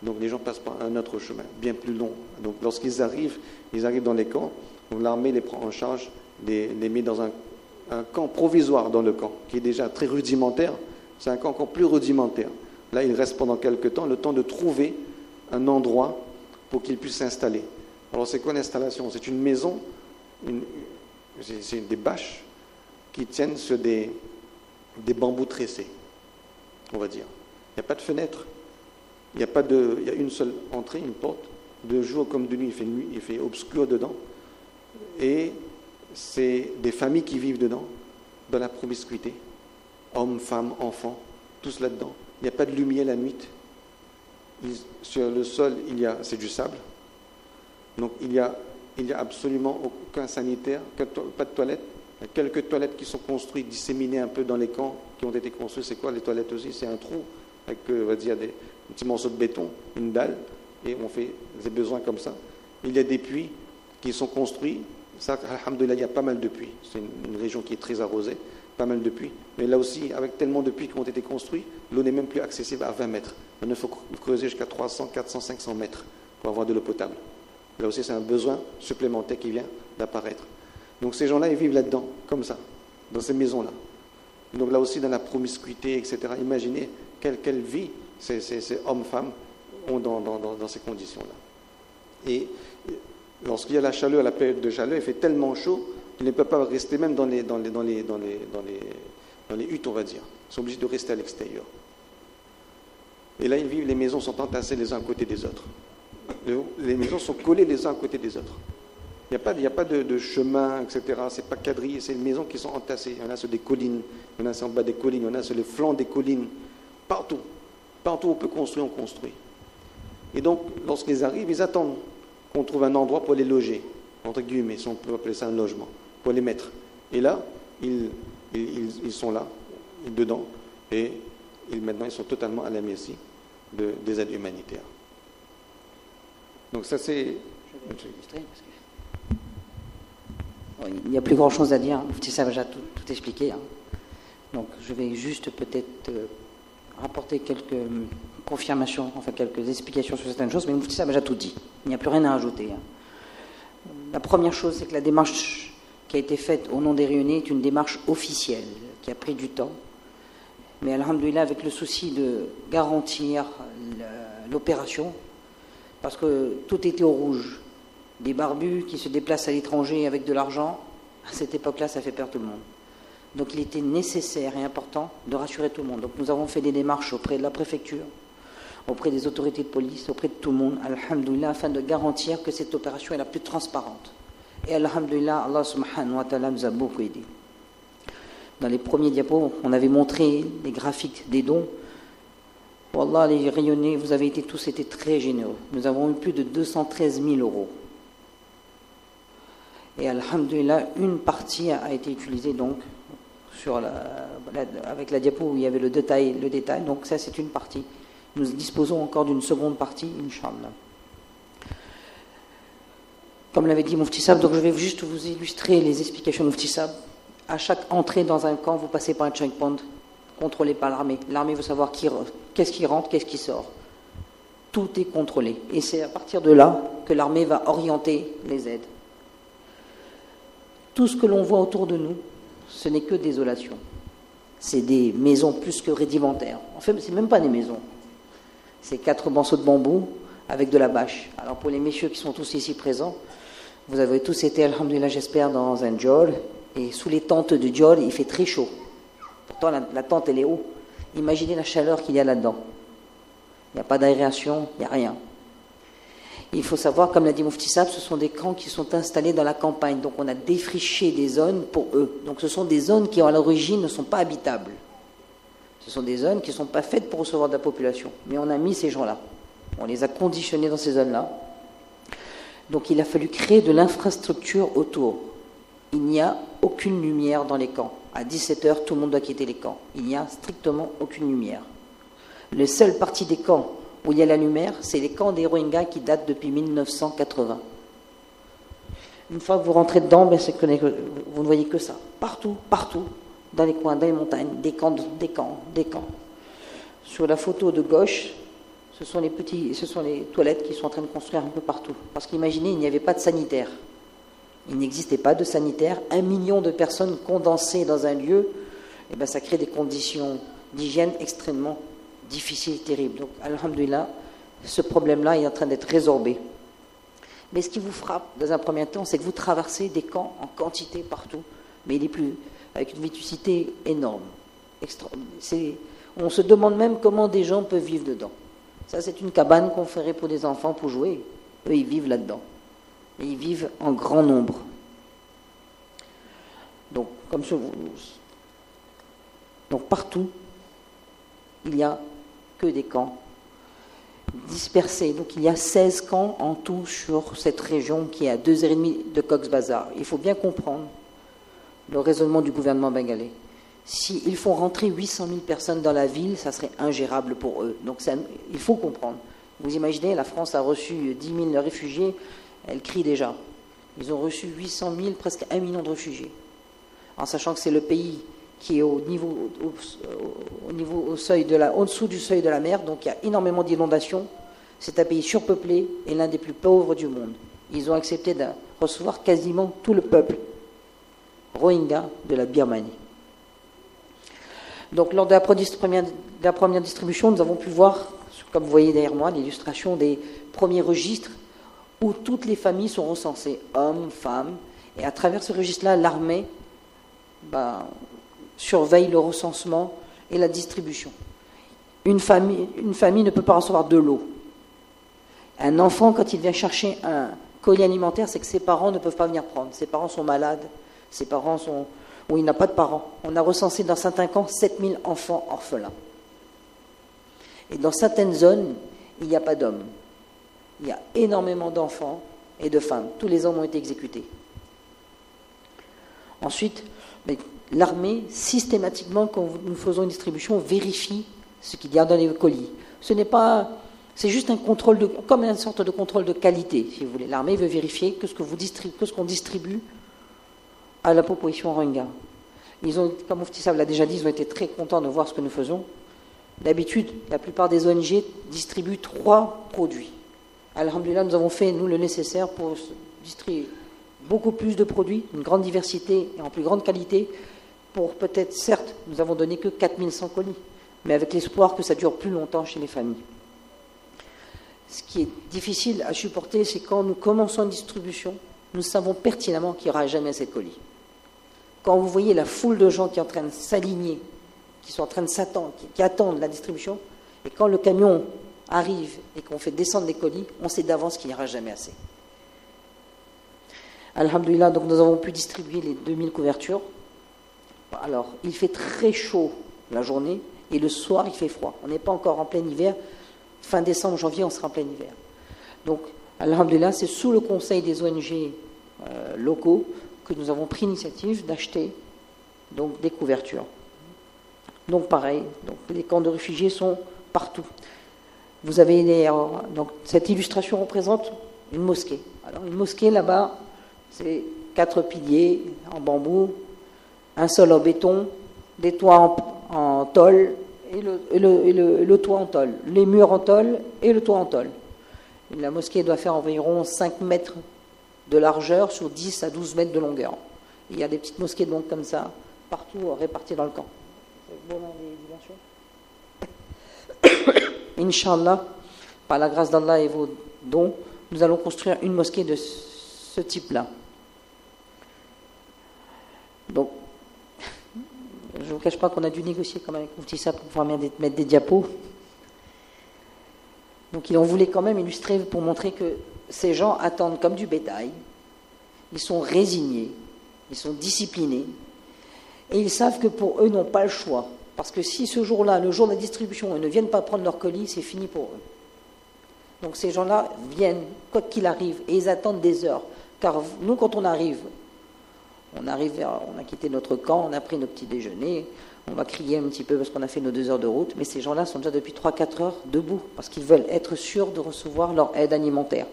Donc les gens passent par un autre chemin, bien plus long. Donc lorsqu'ils arrivent dans les camps, l'armée les prend en charge, les met dans un camp provisoire dans le camp, qui est déjà très rudimentaire. C'est un camp encore plus rudimentaire. Là, ils restent pendant quelques temps, le temps de trouver un endroit pour qu'ils puissent s'installer. Alors c'est quoi l'installation? C'est une maison, c'est des bâches qui tiennent sur des bambous tressés, on va dire. Il n'y a pas de fenêtre, il y a une seule entrée, une porte. De jour comme de nuit, il fait obscur dedans. Et c'est des familles qui vivent dedans, dans la promiscuité. Hommes, femmes, enfants, tous là-dedans. Il n'y a pas de lumière la nuit. Sur le sol, c'est du sable. Donc il y a absolument aucun sanitaire, pas de toilettes. Il y a quelques toilettes qui sont construites, disséminées un peu dans les camps qui ont été construits. C'est quoi les toilettes aussi? C'est un trou avec, on va dire, des petits morceaux de béton, une dalle, et on fait des besoins comme ça. Il y a des puits qui sont construits. Ça, alhamdoulilah, il y a pas mal de puits. C'est une région qui est très arrosée, pas mal de puits. Mais là aussi, avec tellement de puits qui ont été construits, l'eau n'est même plus accessible à 20 mètres. Maintenant, il faut creuser jusqu'à 300, 400, 500 mètres pour avoir de l'eau potable. Là aussi, c'est un besoin supplémentaire qui vient d'apparaître. Donc ces gens-là, ils vivent là-dedans, comme ça, dans ces maisons-là. Donc là aussi, dans la promiscuité, etc. Imaginez quelle vie ces hommes, femmes ont dans ces conditions-là. Et lorsqu'il y a la chaleur, la période de chaleur, il fait tellement chaud qu'ils ne peuvent pas rester même dans les huttes, on va dire. Ils sont obligés de rester à l'extérieur. Et là, ils vivent, les maisons sont entassées les uns à côté des autres. Les maisons sont collées les uns à côté des autres. Il n'y a pas de chemin, etc. C'est pas quadrillé, c'est des maisons qui sont entassées. Il y en a sur des collines, il y en a sur en bas des collines, il y en a sur les flancs des collines. Partout. Partout où on peut construire, on construit. Et donc, lorsqu'ils arrivent, ils attendent qu'on trouve un endroit pour les loger, entre guillemets, si on peut appeler ça un logement, pour les mettre. Et là, ils sont là, dedans, et maintenant, ils sont totalement à la merci des aides humanitaires. Donc ça, c'est... Je vais illustrer parce que... Bon, il n'y a plus grand-chose à dire. Mufti Sahab a déjà tout expliqué. Hein. Donc je vais juste peut-être rapporter quelques confirmations, enfin quelques explications sur certaines choses, mais Mufti Sahab a déjà tout dit. Il n'y a plus rien à ajouter. Hein. La première chose, c'est que la démarche qui a été faite au nom des Réunionnais est une démarche officielle, qui a pris du temps. Mais alhamdoulilah, avec le souci de garantir l'opération, parce que tout était au rouge. Des barbus qui se déplacent à l'étranger avec de l'argent, à cette époque-là, ça fait peur tout le monde. Donc il était nécessaire et important de rassurer tout le monde. Donc nous avons fait des démarches auprès de la préfecture, auprès des autorités de police, auprès de tout le monde, alhamdoulilah, afin de garantir que cette opération est la plus transparente. Et alhamdoulilah, Allah subhanahu wa ta'ala nous a beaucoup aidés. Dans les premiers diapos, on avait montré les graphiques des dons. Wallah, les Réunionnais, vous avez tous été très généreux. Nous avons eu plus de 213 000 €. Et alhamdoulilah, une partie a été utilisée donc avec la diapo où il y avait le détail. Donc ça, c'est une partie. Nous disposons encore d'une seconde partie, Inch'Allah. Comme l'avait dit Mufti Sahab, donc je vais juste vous illustrer les explications de Mufti Sahab. À chaque entrée dans un camp, vous passez par un checkpoint contrôlé par l'armée. L'armée veut savoir qu'est-ce qui rentre, qu'est-ce qui sort. Tout est contrôlé. Et c'est à partir de là que l'armée va orienter les aides. Tout ce que l'on voit autour de nous, ce n'est que désolation. C'est des maisons plus que rudimentaires. En fait, ce n'est même pas des maisons. C'est 4 morceaux de bambou avec de la bâche. Alors pour les messieurs qui sont tous ici présents, vous avez tous été, alhamdoulilah, j'espère, dans un djor. Et sous les tentes du djor, il fait très chaud. Pourtant, la tente, elle est haut. Imaginez la chaleur qu'il y a là-dedans. Il n'y a pas d'aération, il n'y a rien. Il faut savoir, comme l'a dit Mufti Sahab, ce sont des camps qui sont installés dans la campagne. Donc on a défriché des zones pour eux. Donc ce sont des zones qui, à l'origine, ne sont pas habitables. Ce sont des zones qui ne sont pas faites pour recevoir de la population. Mais on a mis ces gens-là. On les a conditionnés dans ces zones-là. Donc il a fallu créer de l'infrastructure autour. Il n'y a aucune lumière dans les camps. À 17h, tout le monde doit quitter les camps. Il n'y a strictement aucune lumière. Les seules parties des camps où il y a la lumière, c'est les camps des Rohingyas qui datent depuis 1980. Une fois que vous rentrez dedans, ben vous ne voyez que ça. Partout, partout, dans les coins, dans les montagnes, des camps, des camps, des camps. Sur la photo de gauche, ce sont les toilettes qui sont en train de construire un peu partout. Parce qu'imaginez, il n'y avait pas de sanitaire. Il n'existait pas de sanitaire. 1 million de personnes condensées dans un lieu, et ben ça crée des conditions d'hygiène extrêmement difficiles et terribles. Donc, alhamdoulilah, ce problème-là est en train d'être résorbé. Mais ce qui vous frappe, dans un premier temps, c'est que vous traversez des camps en quantité partout, mais avec une vétusté énorme. On se demande même comment des gens peuvent vivre dedans. Ça, c'est une cabane qu'on ferait pour des enfants pour jouer. Eux, ils vivent là-dedans. Et ils vivent en grand nombre. Donc, donc partout, il n'y a que des camps dispersés. Donc il y a 16 camps en tout sur cette région qui est à 2h30 de Cox's Bazar. Il faut bien comprendre le raisonnement du gouvernement bengalais. S'ils font rentrer 800 000 personnes dans la ville, ça serait ingérable pour eux. Donc il faut comprendre. Vous imaginez, la France a reçu 10 000 réfugiés, elle crie déjà. Ils ont reçu 800 000, presque 1 million de réfugiés. En sachant que c'est le pays qui est au-dessous du seuil de la mer, donc il y a énormément d'inondations. C'est un pays surpeuplé et l'un des plus pauvres du monde. Ils ont accepté de recevoir quasiment tout le peuple Rohingya de la Birmanie. Donc lors de la première distribution, nous avons pu voir, comme vous voyez derrière moi, l'illustration des premiers registres où toutes les familles sont recensées, hommes, femmes, et à travers ce registre-là, l'armée surveille le recensement et la distribution. Une famille ne peut pas recevoir de l'eau. Un enfant, quand il vient chercher un colis alimentaire, c'est que ses parents ne peuvent pas venir prendre. Ses parents sont malades, ou il n'a pas de parents. On a recensé dans certains camps 7000 enfants orphelins. Et dans certaines zones, il n'y a pas d'hommes. Il y a énormément d'enfants et de femmes. Tous les hommes ont été exécutés. Ensuite, l'armée, systématiquement, quand nous faisons une distribution, vérifie ce qu'il y a dans les colis. C'est juste un contrôle comme une sorte de contrôle de qualité, si vous voulez. L'armée veut vérifier que ce qu'on distribue à la population Rohingya. Comme Mufti Sahab l'a déjà dit, ils ont été très contents de voir ce que nous faisons. D'habitude, la plupart des ONG distribuent 3 produits. Alhamdulillah, nous avons fait, nous, le nécessaire pour distribuer beaucoup plus de produits, une grande diversité et en plus grande qualité. Pour peut-être, certes, nous avons donné que 4100 colis, mais avec l'espoir que ça dure plus longtemps chez les familles. Ce qui est difficile à supporter, c'est quand nous commençons une distribution, nous savons pertinemment qu'il n'y aura jamais assez de colis. Quand vous voyez la foule de gens qui est en train de s'aligner, qui sont en train de s'attendre, qui attendent la distribution, et quand le camion arrive et qu'on fait descendre les colis, on sait d'avance qu'il n'y aura jamais assez. Alhamdulillah, donc nous avons pu distribuer les 2000 couvertures. Alors, il fait très chaud la journée, et le soir, il fait froid. On n'est pas encore en plein hiver. Fin décembre, janvier, on sera en plein hiver. Donc, alhamdulillah, c'est sous le conseil des ONG locaux que nous avons pris l'initiative d'acheter donc, des couvertures. Donc, pareil, les camps de réfugiés sont partout. Vous avez donc, cette illustration représente une mosquée. Alors, une mosquée, là-bas, c'est 4 piliers en bambou, un sol en béton, des toits en tôle et le toit en tôle, les murs en tôle et le toit en tôle. La mosquée doit faire environ 5 mètres de largeur sur 10 à 12 mètres de longueur. Il y a des petites mosquées donc comme ça, partout réparties dans le camp. C'est bon dans les dimensions. Inch'Allah, par la grâce d'Allah et vos dons, nous allons construire une mosquée de ce type-là. Donc, je ne vous cache pas qu'on a dû négocier comme avec Mufti Sahab pour pouvoir mettre des diapos. Donc, on voulait quand même illustrer pour montrer que ces gens attendent comme du bétail. Ils sont résignés, ils sont disciplinés, et ils savent que pour eux, ils n'ont pas le choix. Parce que si ce jour-là, le jour de la distribution, ils ne viennent pas prendre leur colis, c'est fini pour eux. Donc ces gens-là viennent, quoi qu'il arrive, et ils attendent des heures. Car nous, quand on arrive, On a quitté notre camp, on a pris nos petits déjeuners, on va crier un petit peu parce qu'on a fait nos 2 heures de route, mais ces gens-là sont déjà depuis 3-4 heures debout, parce qu'ils veulent être sûrs de recevoir leur aide alimentaire.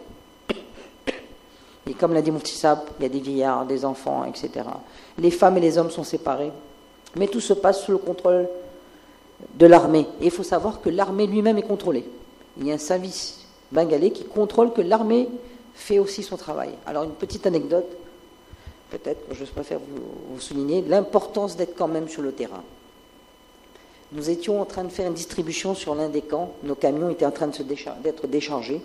Et comme l'a dit Mufti Sab, il y a des vieillards, des enfants, etc. Les femmes et les hommes sont séparés. Mais tout se passe sous le contrôle de l'armée. Et il faut savoir que l'armée lui-même est contrôlée. Il y a un service bengalais qui contrôle que l'armée fait aussi son travail. Alors une petite anecdote, peut-être que je préfère vous souligner, l'importance d'être quand même sur le terrain. Nous étions en train de faire une distribution sur l'un des camps, nos camions étaient en train d'être déchargés,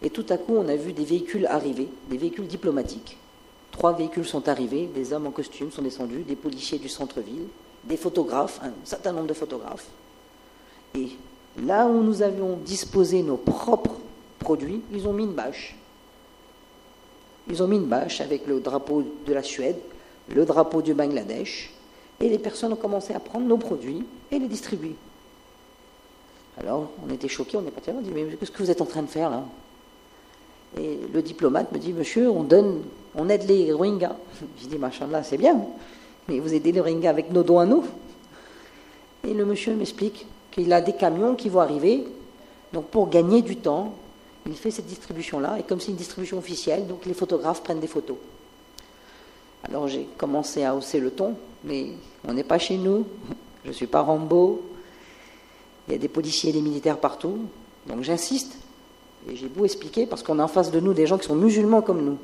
et tout à coup on a vu des véhicules arriver, des véhicules diplomatiques. 3 véhicules sont arrivés, des hommes en costume sont descendus, des policiers du centre-ville, des photographes, un certain nombre de photographes. Et là où nous avions disposé nos propres produits, ils ont mis une bâche. Ils ont mis une bâche avec le drapeau de la Suède, le drapeau du Bangladesh, et les personnes ont commencé à prendre nos produits et les distribuer. Alors, on était choqués, on est partis là, on dit, mais qu'est-ce que vous êtes en train de faire là? Et le diplomate me dit, monsieur, on aide les Rohingyas. Je dis, machallah, c'est bien, mais vous aidez les Rohingyas avec nos dons à nous. Et le monsieur m'explique qu'il a des camions qui vont arriver, donc pour gagner du temps, il fait cette distribution-là, et comme c'est une distribution officielle, donc les photographes prennent des photos. Alors j'ai commencé à hausser le ton, mais on n'est pas chez nous, je ne suis pas Rambo, il y a des policiers et des militaires partout, donc j'insiste, et j'ai beau expliquer, parce qu'on a en face de nous des gens qui sont musulmans comme nous.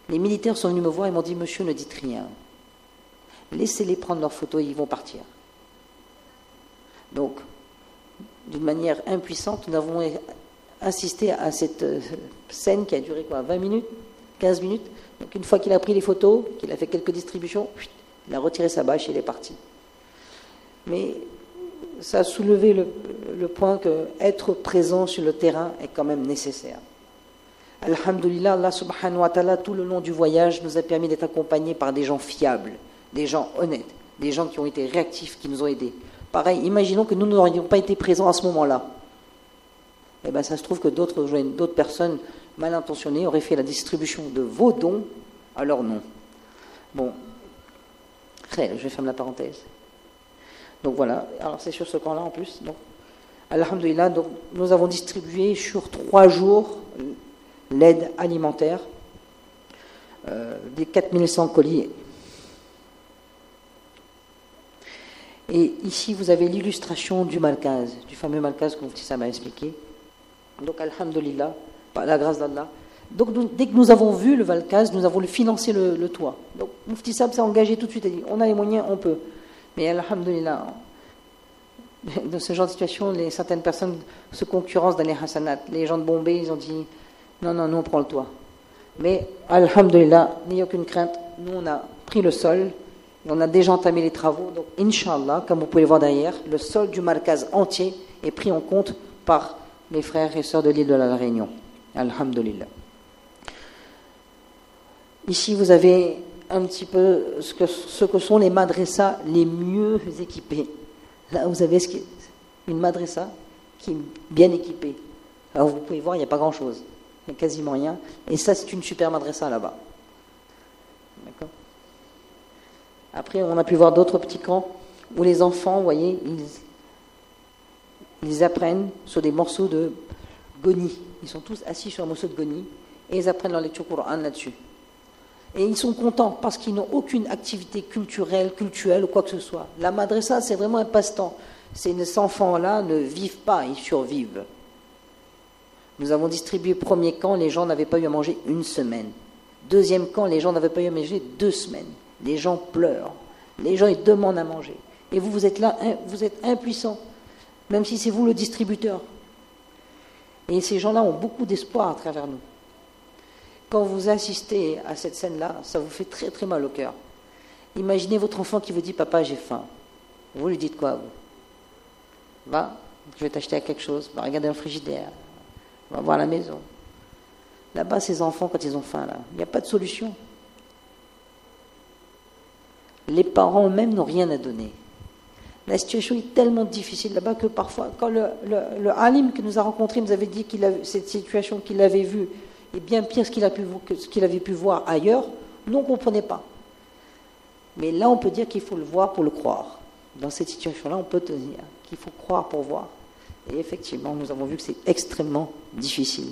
Les militaires sont venus me voir et m'ont dit, monsieur, ne dites rien, laissez-les prendre leurs photos et ils vont partir. Donc, d'une manière impuissante, nous avons assisté à cette scène qui a duré 20 minutes, 15 minutes. Donc une fois qu'il a pris les photos, qu'il a fait quelques distributions, il a retiré sa bâche et il est parti. Mais ça a soulevé le point que être présent sur le terrain est quand même nécessaire. Alhamdulillah, Allah subhanahu wa ta'ala, tout le long du voyage, nous a permis d'être accompagnés par des gens fiables, des gens honnêtes, des gens qui ont été réactifs, qui nous ont aidés. Pareil, imaginons que nous n'aurions pas été présents à ce moment-là. Eh bien, ça se trouve que d'autres personnes mal intentionnées auraient fait la distribution de vos dons à leur nom. Bon, je vais fermer la parenthèse. Donc voilà, alors c'est sur ce camp-là en plus. Donc, alhamdulillah, donc, nous avons distribué sur 3 jours l'aide alimentaire, des 4100 colis. Et ici, vous avez l'illustration du Malkaz, du fameux Malkaz que Mufti Sab m'a expliqué. Donc, alhamdulillah, par la grâce d'Allah. Donc, dès que nous avons vu le Malkaz, nous avons financé le toit. Donc, Mufti Sab s'est engagé tout de suite et dit, on a les moyens, on peut. Mais alhamdulillah, dans ce genre de situation, certaines personnes se concurrencent dans les hasanat. Les gens de Bombay, ils ont dit, non, nous on prend le toit. Mais, alhamdulillah, n'ayez aucune crainte, nous on a pris le sol, on a déjà entamé les travaux, donc Inch'Allah, comme vous pouvez le voir derrière, le sol du Malkaz entier est pris en compte par les frères et sœurs de l'île de la Réunion. Alhamdulillah. Ici, vous avez un petit peu ce que sont les madrassas les mieux équipés. Là, vous avez une madrassa qui est bien équipée. Alors, vous pouvez voir, il n'y a pas grand-chose. Il n'y a quasiment rien. Et ça, c'est une super madrassa là-bas. D'accord ? Après, on a pu voir d'autres petits camps où les enfants, vous voyez, ils apprennent sur des morceaux de goni. Ils sont tous assis sur un morceau de goni et ils apprennent leur lecture Coran là-dessus. Et ils sont contents parce qu'ils n'ont aucune activité culturelle ou quoi que ce soit. La madrasa, c'est vraiment un passe-temps. Ces enfants-là ne vivent pas, ils survivent. Nous avons distribué premier camp, les gens n'avaient pas eu à manger 1 semaine. Deuxième camp, les gens n'avaient pas eu à manger 2 semaines. Les gens pleurent. Les gens, ils demandent à manger. Et vous êtes là, vous êtes impuissants, même si c'est vous le distributeur. Et ces gens-là ont beaucoup d'espoir à travers nous. Quand vous assistez à cette scène-là, ça vous fait très très mal au cœur. Imaginez votre enfant qui vous dit « Papa, j'ai faim ». Vous lui dites quoi, vous ? Va, je vais t'acheter quelque chose, va regarder un frigidaire, va voir la maison. Là-bas, ces enfants, quand ils ont faim, là, il n'y a pas de solution. Les parents eux-mêmes n'ont rien à donner. La situation est tellement difficile là-bas que parfois, quand le alim que nous a rencontré nous avait dit que cette situation qu'il avait vue est bien pire que ce qu'il avait pu voir ailleurs, Nous, on ne comprenait pas. Mais là, on peut dire qu'il faut le voir pour le croire. Dans cette situation-là, on peut te dire qu'il faut croire pour voir. Et effectivement, nous avons vu que c'est extrêmement difficile.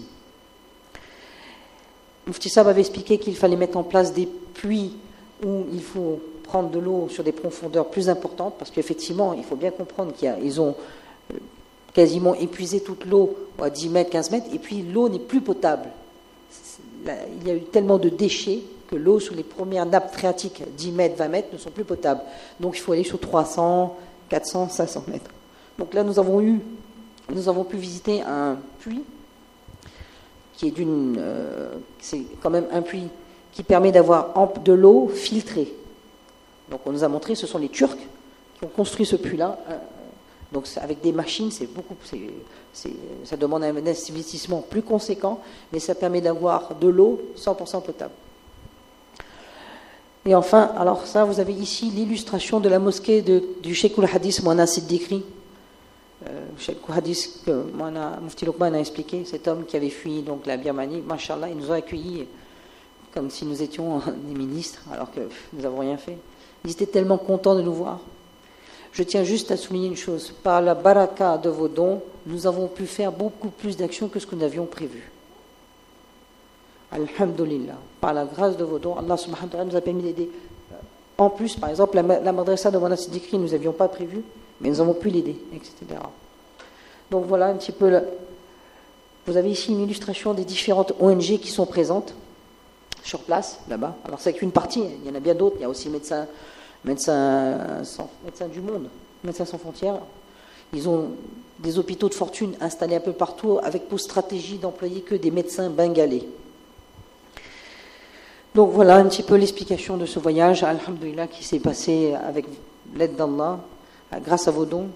Mufti Sahab avait expliqué qu'il fallait mettre en place des puits où il faut prendre de l'eau sur des profondeurs plus importantes, parce qu'effectivement, il faut bien comprendre qu'ils ont quasiment épuisé toute l'eau à 10 mètres, 15 mètres, et puis l'eau n'est plus potable. Il y a eu tellement de déchets que l'eau sur les premières nappes phréatiques, 10 mètres, 20 mètres, ne sont plus potables. Donc il faut aller sur 300, 400, 500 mètres. Donc là, nous avons pu visiter un puits qui est c'est quand même un puits qui permet d'avoir de l'eau filtrée. Donc on nous a montré, ce sont les Turcs qui ont construit ce puits-là. Donc avec des machines, ça demande un investissement plus conséquent, mais ça permet d'avoir de l'eau 100% potable. Et enfin, alors ça, vous avez ici l'illustration de la mosquée du Cheikh al-Hadith Mouana Siddiqui. Cheikh al-Hadith que Mufti Luqman a expliqué, cet homme qui avait fui donc la Birmanie, Mashallah, ils nous ont accueillis comme si nous étions des ministres, alors que nous n'avons rien fait. Ils étaient tellement contents de nous voir. Je tiens juste à souligner une chose. Par la baraka de vos dons, nous avons pu faire beaucoup plus d'actions que ce que nous avions prévu. Alhamdulillah. Par la grâce de vos dons, Allah subhanahu wa ta'ala nous a permis d'aider. En plus, par exemple, la madrasa de Mouana Siddiqui, nous n'avions pas prévu, mais nous avons pu l'aider, etc. Donc voilà un petit peu. Vous avez ici une illustration des différentes ONG qui sont présentes sur place, là-bas. Alors c'est qu'une partie, il y en a bien d'autres. Il y a aussi Médecins du Monde, Médecins sans frontières. Ils ont des hôpitaux de fortune installés un peu partout avec pour stratégie d'employer que des médecins bengalais. Donc voilà un petit peu l'explication de ce voyage, alhamdoulilah, qui s'est passé avec l'aide d'Allah, grâce à vos dons.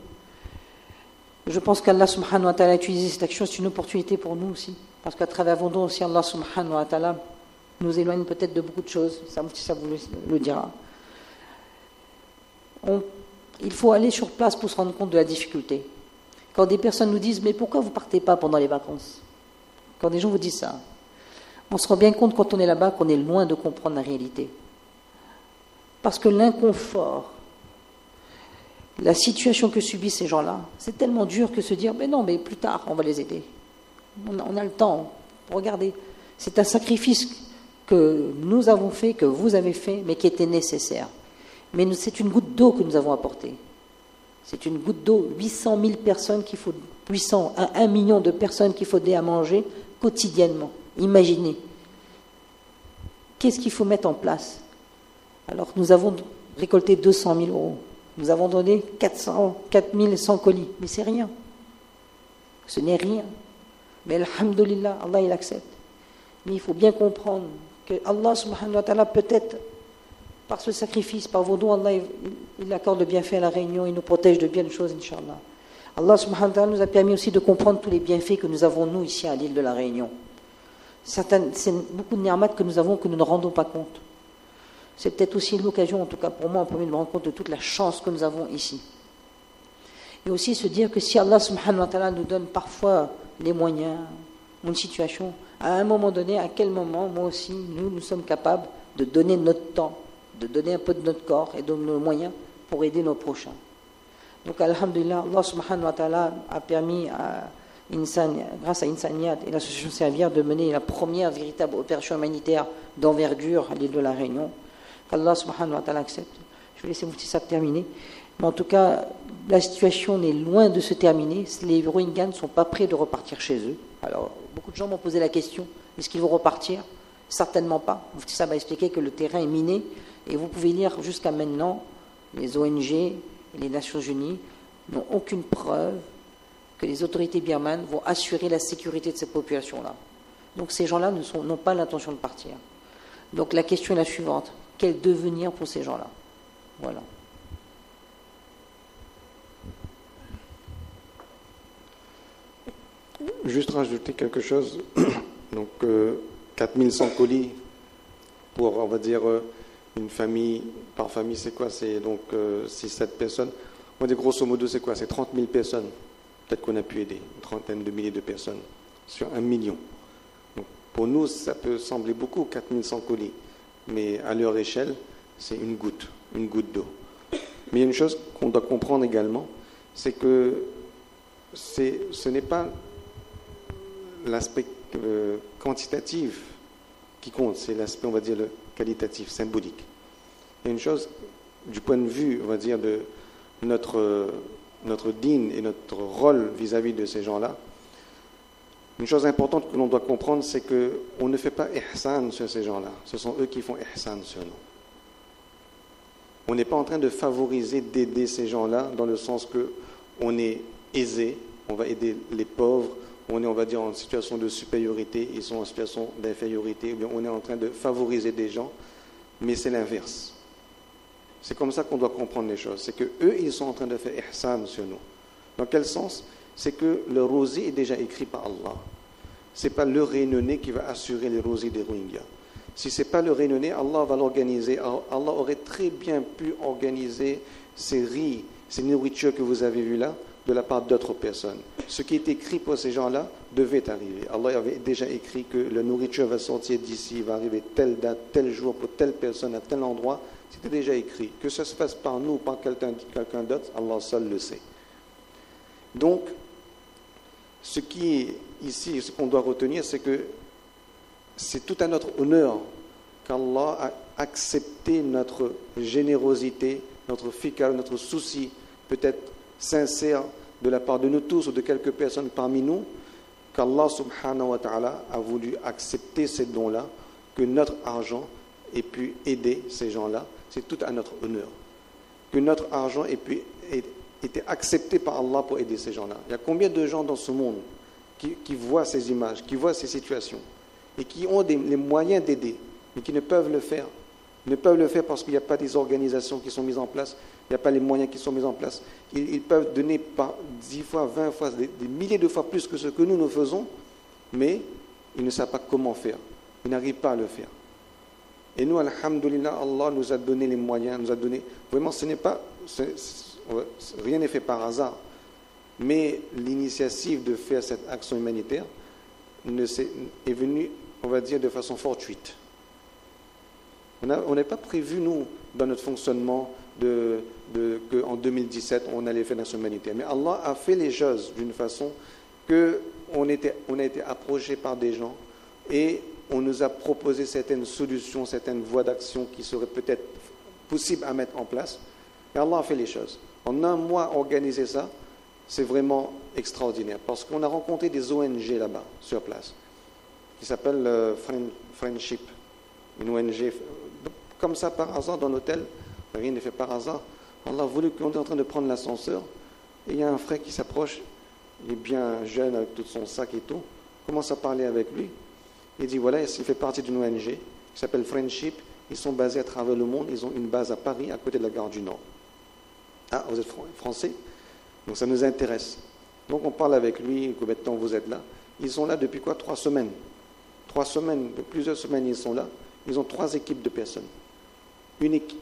Je pense qu'Allah subhanahu wa ta'ala a utilisé cette action, c'est une opportunité pour nous aussi. Parce qu'à travers vos dons aussi, Allah subhanahu wa ta'ala nous éloigne peut-être de beaucoup de choses. Ça vous le dira. Il faut aller sur place pour se rendre compte de la difficulté. Quand des personnes nous disent « Mais pourquoi vous ne partez pas pendant les vacances ?» Quand des gens vous disent ça, on se rend bien compte quand on est là-bas qu'on est loin de comprendre la réalité. Parce que l'inconfort, la situation que subissent ces gens-là, c'est tellement dur que se dire « Mais non, mais plus tard, on va les aider. On a le temps. Regardez, c'est un sacrifice que nous avons fait, que vous avez fait, mais qui était nécessaire. Mais c'est une goutte d'eau que nous avons apportée. C'est une goutte d'eau, 800 000 personnes qu'il faut, 1 million de personnes qu'il faut aider à manger quotidiennement. Imaginez. Qu'est-ce qu'il faut mettre en place? Alors, nous avons récolté 200 000 €. Nous avons donné 4 100 colis. Mais c'est rien. Ce n'est rien. Mais alhamdulillah, Allah, il accepte. Mais il faut bien comprendre que Allah, subhanahu wa ta'ala, peut-être, par ce sacrifice, par vos dons, Allah, il accorde le bienfait à la Réunion, il nous protège de bien de choses, Inch'Allah. Allah, subhanahu wa ta'ala, nous a permis aussi de comprendre tous les bienfaits que nous avons, nous, ici, à l'île de la Réunion. C'est beaucoup de ni'mat que nous avons que nous ne rendons pas compte. C'est peut-être aussi l'occasion, en tout cas pour moi, en premier, de me rendre compte de toute la chance que nous avons ici. Et aussi se dire que si Allah subhanahu wa ta'ala nous donne parfois les moyens, une situation, à un moment donné, à quel moment, moi aussi, nous sommes capables de donner notre temps, de donner un peu de notre corps et de nos moyens pour aider nos prochains. Donc, alhamdulillah, Allah subhanahu wa ta'ala a permis grâce à Insaniyat et l'association Servière de mener la première véritable opération humanitaire d'envergure à l'île de la Réunion. Qu'Allah subhanahu wa ta'ala accepte. Je vais laisser Mufti Sahab terminer. Mais en tout cas, la situation est loin de se terminer. Les Rohingyas ne sont pas prêts de repartir chez eux. Alors, beaucoup de gens m'ont posé la question, est-ce qu'ils vont repartir? Certainement pas. Mufti Sahab a expliqué que le terrain est miné. Et vous pouvez lire jusqu'à maintenant, les ONG et les Nations Unies n'ont aucune preuve que les autorités birmanes vont assurer la sécurité de ces populations-là. Donc ces gens-là n'ont pas l'intention de partir. Donc la question est la suivante. Quel devenir pour ces gens-là? Voilà. Juste rajouter quelque chose. Donc 4100 colis pour, on va dire, une famille. Par famille, c'est quoi? C'est donc 6-7 personnes. On va dire grosso modo, c'est quoi? C'est 30 000 personnes. Peut-être qu'on a pu aider une trentaine de milliers de personnes sur 1 million. Donc, pour nous, ça peut sembler beaucoup, 4100 colis. mais à leur échelle, c'est une goutte d'eau. Mais il y a une chose qu'on doit comprendre également, c'est que ce n'est pas l'aspect quantitatif qui compte, c'est l'aspect, on va dire, le qualitatif, symbolique. Il y a une chose, du point de vue, on va dire, de notre dîne et notre rôle vis-à-vis de ces gens-là, une chose importante que l'on doit comprendre, c'est qu'on ne fait pas ihsan sur ces gens-là. Ce sont eux qui font ihsan sur nous. On n'est pas en train de favoriser, d'aider ces gens-là dans le sens qu'on est aisé, on va aider les pauvres, on est, on va dire, en situation de supériorité, ils sont en situation d'infériorité, ou bien on est en train de favoriser des gens, mais c'est l'inverse. C'est comme ça qu'on doit comprendre les choses. C'est qu'eux, ils sont en train de faire ihsan sur nous. Dans quel sens? C'est que le rosier est déjà écrit par Allah. Ce n'est pas le Réunionnais qui va assurer les rosiers des Rohingyas. Si ce n'est pas le Réunionnais, Allah va l'organiser. Allah aurait très bien pu organiser ces riz, ces nourritures que vous avez vues là, de la part d'autres personnes. Ce qui est écrit pour ces gens-là devait arriver. Allah avait déjà écrit que la nourriture va sortir d'ici, va arriver telle date, tel jour, pour telle personne, à tel endroit. C'était déjà écrit. Que ça se fasse par nous ou par quelqu'un d'autre, Allah seul le sait. Donc, ce qui est ici, ce qu'on doit retenir, c'est que c'est tout à notre honneur qu'Allah a accepté notre générosité, notre fikar, notre souci, peut-être sincère de la part de nous tous ou de quelques personnes parmi nous, qu'Allah subhanahu wa ta'ala a voulu accepter ces dons-là, que notre argent ait pu aider ces gens-là. C'est tout à notre honneur. Que notre argent ait pu été accepté par Allah pour aider ces gens-là. Il y a combien de gens dans ce monde qui voient ces images, qui voient ces situations et qui ont les moyens d'aider, mais qui ne peuvent le faire. Ils ne peuvent le faire parce qu'il n'y a pas des organisations qui sont mises en place, il n'y a pas les moyens qui sont mis en place. Ils peuvent donner par 10 fois, 20 fois, des milliers de fois plus que ce que nous faisons, mais ils ne savent pas comment faire. Ils n'arrivent pas à le faire. Et nous, alhamdoulilah, Allah nous a donné les moyens, nous a donné... Vraiment, ce n'est pas... Rien n'est fait par hasard. Mais l'initiative de faire cette action humanitaire est venue, on va dire, de façon fortuite. On n'a pas prévu, nous, dans notre fonctionnement, qu'en 2017, on allait faire l'action humanitaire. Mais Allah a fait les choses d'une façon qu'on a été approché par des gens et on nous a proposé certaines solutions, certaines voies d'action qui seraient peut-être possibles à mettre en place. Et Allah a fait les choses. En un mois, organiser ça, c'est vraiment extraordinaire. Parce qu'on a rencontré des ONG là-bas, sur place, qui s'appelle Friendship. Une ONG, comme ça, par hasard, dans l'hôtel. Rien n'est fait par hasard. Allah a voulu qu'on est en train de prendre l'ascenseur. Et il y a un frère qui s'approche. Il est bien jeune, avec tout son sac et tout. Commence à parler avec lui. Il dit, voilà, il fait partie d'une ONG qui s'appelle Friendship. Ils sont basés à travers le monde. Ils ont une base à Paris, à côté de la gare du Nord. Ah, vous êtes français? Donc ça nous intéresse. Donc on parle avec lui, combien de temps vous êtes là? Ils sont là depuis quoi? 3 semaines. 3 semaines, plusieurs semaines ils sont là. Ils ont 3 équipes de personnes.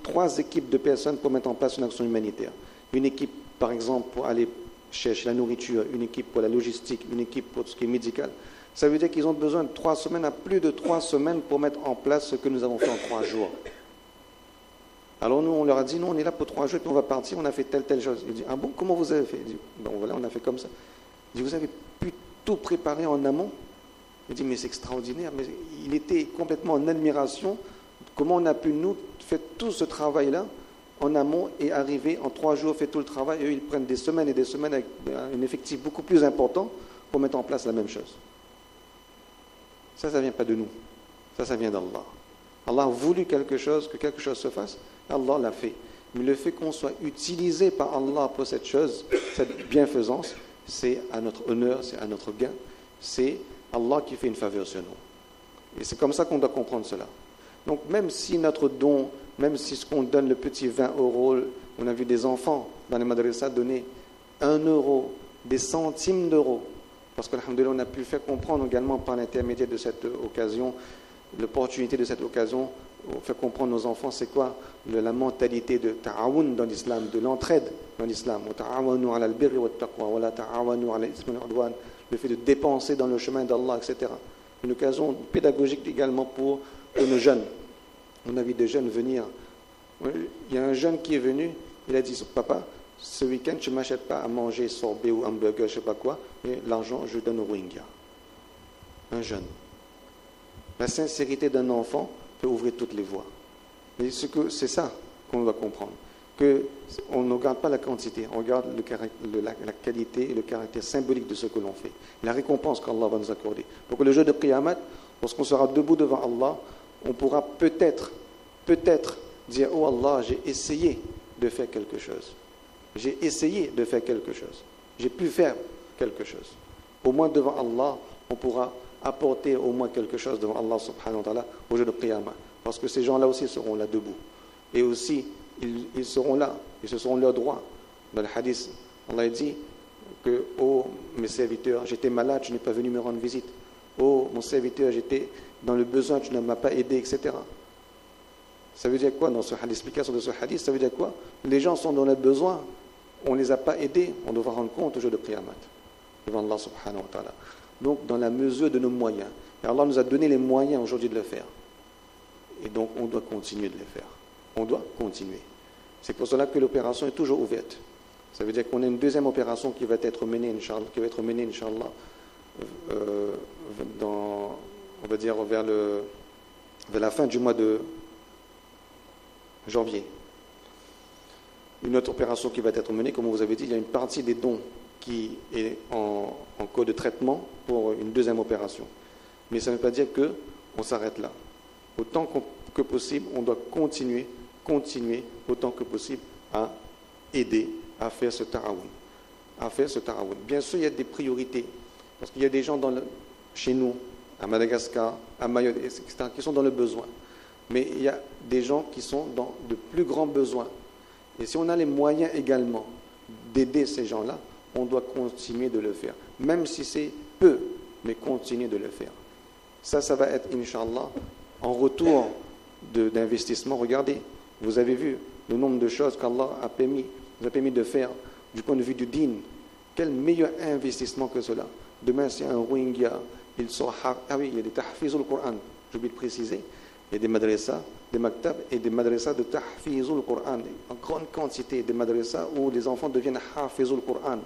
3 équipes de personnes pour mettre en place une action humanitaire. Une équipe, par exemple, pour aller chercher la nourriture, une équipe pour la logistique, une équipe pour tout ce qui est médical. Ça veut dire qu'ils ont besoin de 3 semaines, à plus de 3 semaines pour mettre en place ce que nous avons fait en 3 jours. Alors nous, on leur a dit, non, on est là pour 3 jours, puis on va partir, on a fait telle chose. Ils disent, ah bon, comment vous avez fait? Il dit, bon voilà, on a fait comme ça. Il dit, vous avez pu tout préparer en amont? Il dit, mais c'est extraordinaire. Mais il était complètement en admiration. Comment on a pu, nous, faire tout ce travail-là en amont et arriver en 3 jours, faire tout le travail. Et eux, ils prennent des semaines et des semaines avec un effectif beaucoup plus important pour mettre en place la même chose. Ça ne vient pas de nous. Ça vient d'Allah. Allah a voulu quelque chose, que quelque chose se fasse. Allah l'a fait. Mais le fait qu'on soit utilisé par Allah pour cette chose, cette bienfaisance, c'est à notre honneur, c'est à notre gain. C'est Allah qui fait une faveur sur nous. Et c'est comme ça qu'on doit comprendre cela. Donc même si notre don, même si ce qu'on donne, le petit 20 €, on a vu des enfants dans les madrasas donner 1 €, des centimes d'euros, parce qu'alhamdoulilah, on a pu faire comprendre également par l'intermédiaire de cette occasion, l'opportunité de cette occasion, faire comprendre aux enfants c'est quoi la mentalité de ta'awun dans l'islam, de l'entraide dans l'islam. Le fait de dépenser dans le chemin d'Allah, etc. Une occasion pédagogique également pour nos jeunes. On a vu des jeunes venir. Il y a un jeune qui est venu, il a dit, papa, ce week-end, tu ne m'achètes pas à manger sorbet ou hamburger, je ne sais pas quoi, mais l'argent, je donne au Rohingya. Un jeune. La sincérité d'un enfant peut ouvrir toutes les voies. Mais c'est ça qu'on doit comprendre. On ne regarde pas la quantité, on regarde la qualité et le caractère symbolique de ce que l'on fait. La récompense qu'Allah va nous accorder. Pour que le jour de Qiyamah, lorsqu'on sera debout devant Allah, on pourra peut-être dire, oh Allah, j'ai essayé de faire quelque chose. J'ai essayé de faire quelque chose. J'ai pu faire quelque chose. Au moins devant Allah, on pourra apporter au moins quelque chose devant Allah subhanahu wa ta'ala au jour de Qiyamah. Parce que ces gens-là aussi seront là debout. Et aussi, ils seront là, et ce seront leurs droits. Dans le hadith, Allah dit que, oh mes serviteurs, j'étais malade, tu n'es pas venu me rendre visite. Oh mon serviteur, j'étais dans le besoin, tu ne m'as pas aidé, etc. Ça veut dire quoi dans ce hadith, l'explication de ce hadith? Ça veut dire quoi? Les gens sont dans le besoin, on ne les a pas aidés, on devra rendre compte au jour de Qiyamah devant Allah subhanahu wa ta'ala. Donc dans la mesure de nos moyens. Et Allah nous a donné les moyens aujourd'hui de le faire. Et donc on doit continuer de le faire. On doit continuer. C'est pour cela que l'opération est toujours ouverte. Ça veut dire qu'on a une deuxième opération qui va être menée, Inch'Allah, on va dire vers la fin du mois de janvier. Une autre opération qui va être menée, comme vous avez dit, il y a une partie des dons qui est en cours de traitement pour une deuxième opération. Mais ça ne veut pas dire qu'on s'arrête là. Autant que possible, on doit continuer autant que possible à aider à faire ce ta'awoun. Bien sûr, il y a des priorités. Parce qu'il y a des gens chez nous, à Madagascar, à Mayotte, etc., qui sont dans le besoin. Mais il y a des gens qui sont dans de plus grands besoins. Et si on a les moyens également d'aider ces gens-là, on doit continuer de le faire. Même si c'est peu, mais continuer de le faire. Ça va être, Inch'Allah, en retour d'investissement. Regardez, vous avez vu le nombre de choses qu'Allah nous a permis de faire du point de vue du din. Quel meilleur investissement que cela. Demain, c'est un Rohingya. Il y a des tahfizul Qur'an, j'ai oublié de préciser. Il y a des madrasas, des maktab et des madrasas de tahfizul Qur'an. En grande quantité des madrasas où les enfants deviennent hafizul Qur'an.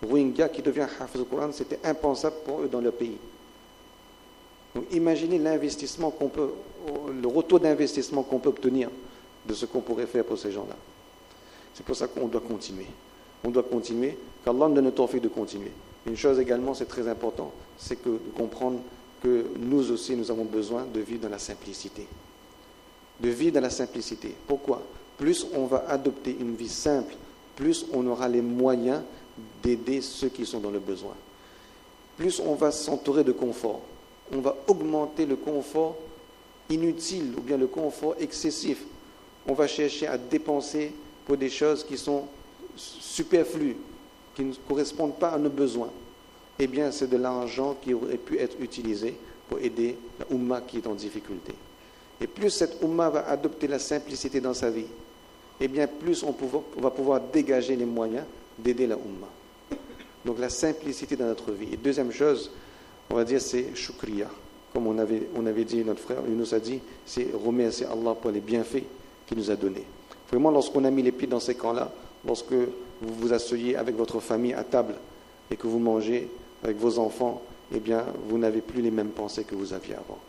Rohingya qui devient hafizul Qur'an, c'était impensable pour eux dans leur pays. Donc imaginez l'investissement le retour d'investissement qu'on peut obtenir de ce qu'on pourrait faire pour ces gens-là. C'est pour ça qu'on doit continuer. On doit continuer, qu'Allah nous donne le tawfiq de continuer. Une chose également, c'est très important, c'est de comprendre que nous aussi, nous avons besoin de vivre dans la simplicité. De vivre dans la simplicité. Pourquoi? Plus on va adopter une vie simple, plus on aura les moyens d'aider ceux qui sont dans le besoin. Plus on va s'entourer de confort. On va augmenter le confort inutile ou bien le confort excessif. On va chercher à dépenser pour des choses qui sont superflues, qui ne correspondent pas à nos besoins. Eh bien, c'est de l'argent qui aurait pu être utilisé pour aider la Ummah qui est en difficulté. Et plus cette Ummah va adopter la simplicité dans sa vie, eh bien, plus on va pouvoir dégager les moyens d'aider la Ummah. Donc, la simplicité dans notre vie. Et deuxième chose, on va dire, c'est shukriya. Comme on avait dit, notre frère Yunus a dit, c'est remercier Allah pour les bienfaits qu'il nous a donnés. Vraiment, lorsqu'on a mis les pieds dans ces camps-là, lorsque vous vous asseyez avec votre famille à table et que vous mangez avec vos enfants, eh bien, vous n'avez plus les mêmes pensées que vous aviez avant.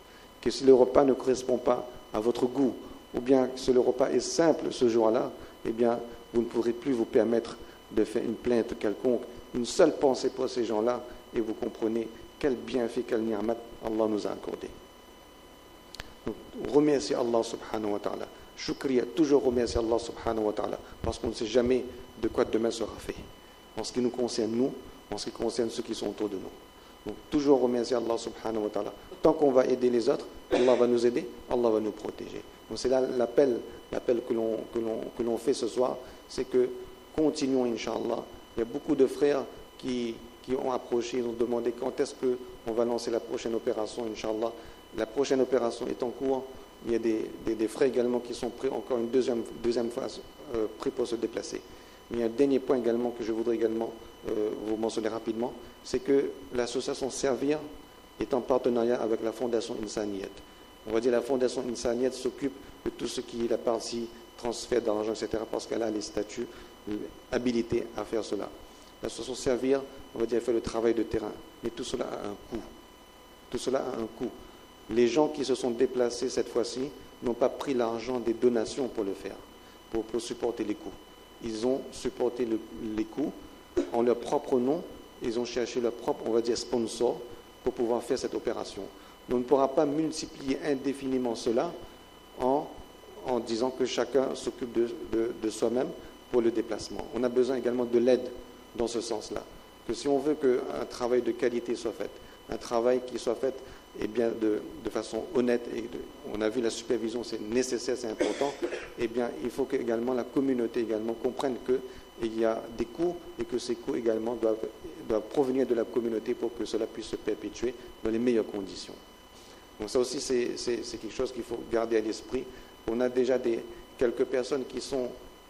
Que si le repas ne correspond pas à votre goût, ou bien si le repas est simple ce jour-là, eh bien, vous ne pourrez plus vous permettre de faire une plainte quelconque. Une seule pensée pour ces gens-là, et vous comprenez quel bienfait, quel ni'mat Allah nous a accordé. Donc, remerciez Allah subhanahu wa ta'ala. Shukriya, toujours remercier Allah subhanahu wa ta'ala, parce qu'on ne sait jamais de quoi demain sera fait. En ce qui nous concerne, nous, en ce qui concerne ceux qui sont autour de nous. Donc, toujours remercier Allah subhanahu wa ta'ala. Tant qu'on va aider les autres, Allah va nous aider, Allah va nous protéger. Donc, c'est là l'appel que l'on fait ce soir, c'est que continuons, Inch'Allah. Il y a beaucoup de frères qui ont approché, ils ont demandé quand est-ce qu'on va lancer la prochaine opération, Inch'Allah. La prochaine opération est en cours. Il y a des frères également qui sont prêts, encore une deuxième phase, prêts pour se déplacer. Mais il y a un dernier point également que je voudrais également vous mentionner rapidement, c'est que l'association Servir est en partenariat avec la Fondation Insaniyat. On va dire la Fondation Insaniyat s'occupe de tout ce qui est la partie transfert d'argent, etc., parce qu'elle a les statuts habilités à faire cela. L'association Servir, on va dire, fait le travail de terrain. Mais tout cela a un coût. Tout cela a un coût. Les gens qui se sont déplacés cette fois-ci n'ont pas pris l'argent des donations pour le faire, pour supporter les coûts. Ils ont supporté les coûts en leur propre nom. Ils ont cherché leur propre, on va dire, sponsor pour pouvoir faire cette opération. Donc, on ne pourra pas multiplier indéfiniment cela en disant que chacun s'occupe de soi-même pour le déplacement. On a besoin également de l'aide dans ce sens-là. Que si on veut qu'un travail de qualité soit fait, un travail qui soit fait eh bien, de façon honnête, et on a vu la supervision, c'est nécessaire, c'est important, eh bien, il faut qu'également la communauté également comprenne qu'il y a des coûts et que ces coûts également doivent provenir de la communauté pour que cela puisse se perpétuer dans les meilleures conditions. Donc ça aussi, c'est quelque chose qu'il faut garder à l'esprit. On a déjà quelques personnes qui sont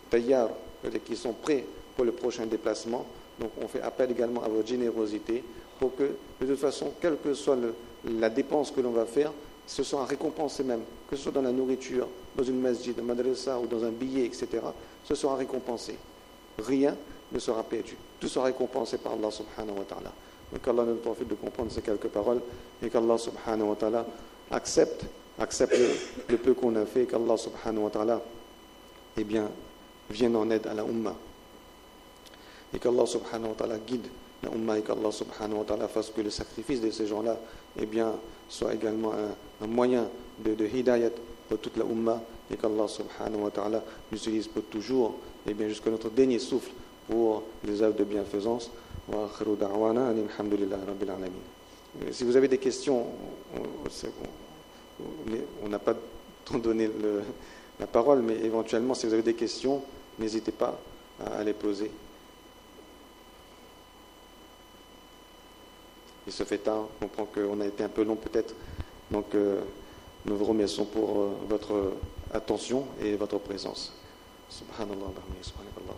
taillards, qui sont prêts pour le prochain déplacement. Donc on fait appel également à votre générosité pour que, de toute façon, quelle que soit la dépense que l'on va faire, ce soit récompensé même, que ce soit dans la nourriture, dans une masjid, un madrasa ou dans un billet, etc., ce sera récompensé. Rien ne sera perdu. Tout sera récompensé par Allah subhanahu wa ta'ala. Donc Allah nous profite de comprendre ces quelques paroles et qu'Allah subhanahu wa ta'ala accepte le peu qu'on a fait et qu'Allah subhanahu wa ta'ala eh bien, vienne en aide à la Ummah. Et qu'Allah subhanahu wa ta'ala guide la Ummah et qu'Allah subhanahu wa ta'ala fasse que le sacrifice de ces gens-là eh bien, soit également un moyen de hidayat pour toute la Ummah et qu'Allah subhanahu wa ta'ala l'utilise pour toujours eh bien, jusqu'à notre dernier souffle pour les œuvres de bienfaisance. Wa akhiru da'wana alhamdulillahi rabbil alamin. Si vous avez des questions, on n'a pas donné la parole, mais éventuellement, si vous avez des questions, n'hésitez pas à les poser. Il se fait tard, on comprend qu'on a été un peu long peut-être, donc nous vous remercions pour votre attention et votre présence. Subhanallah, subhanakallah.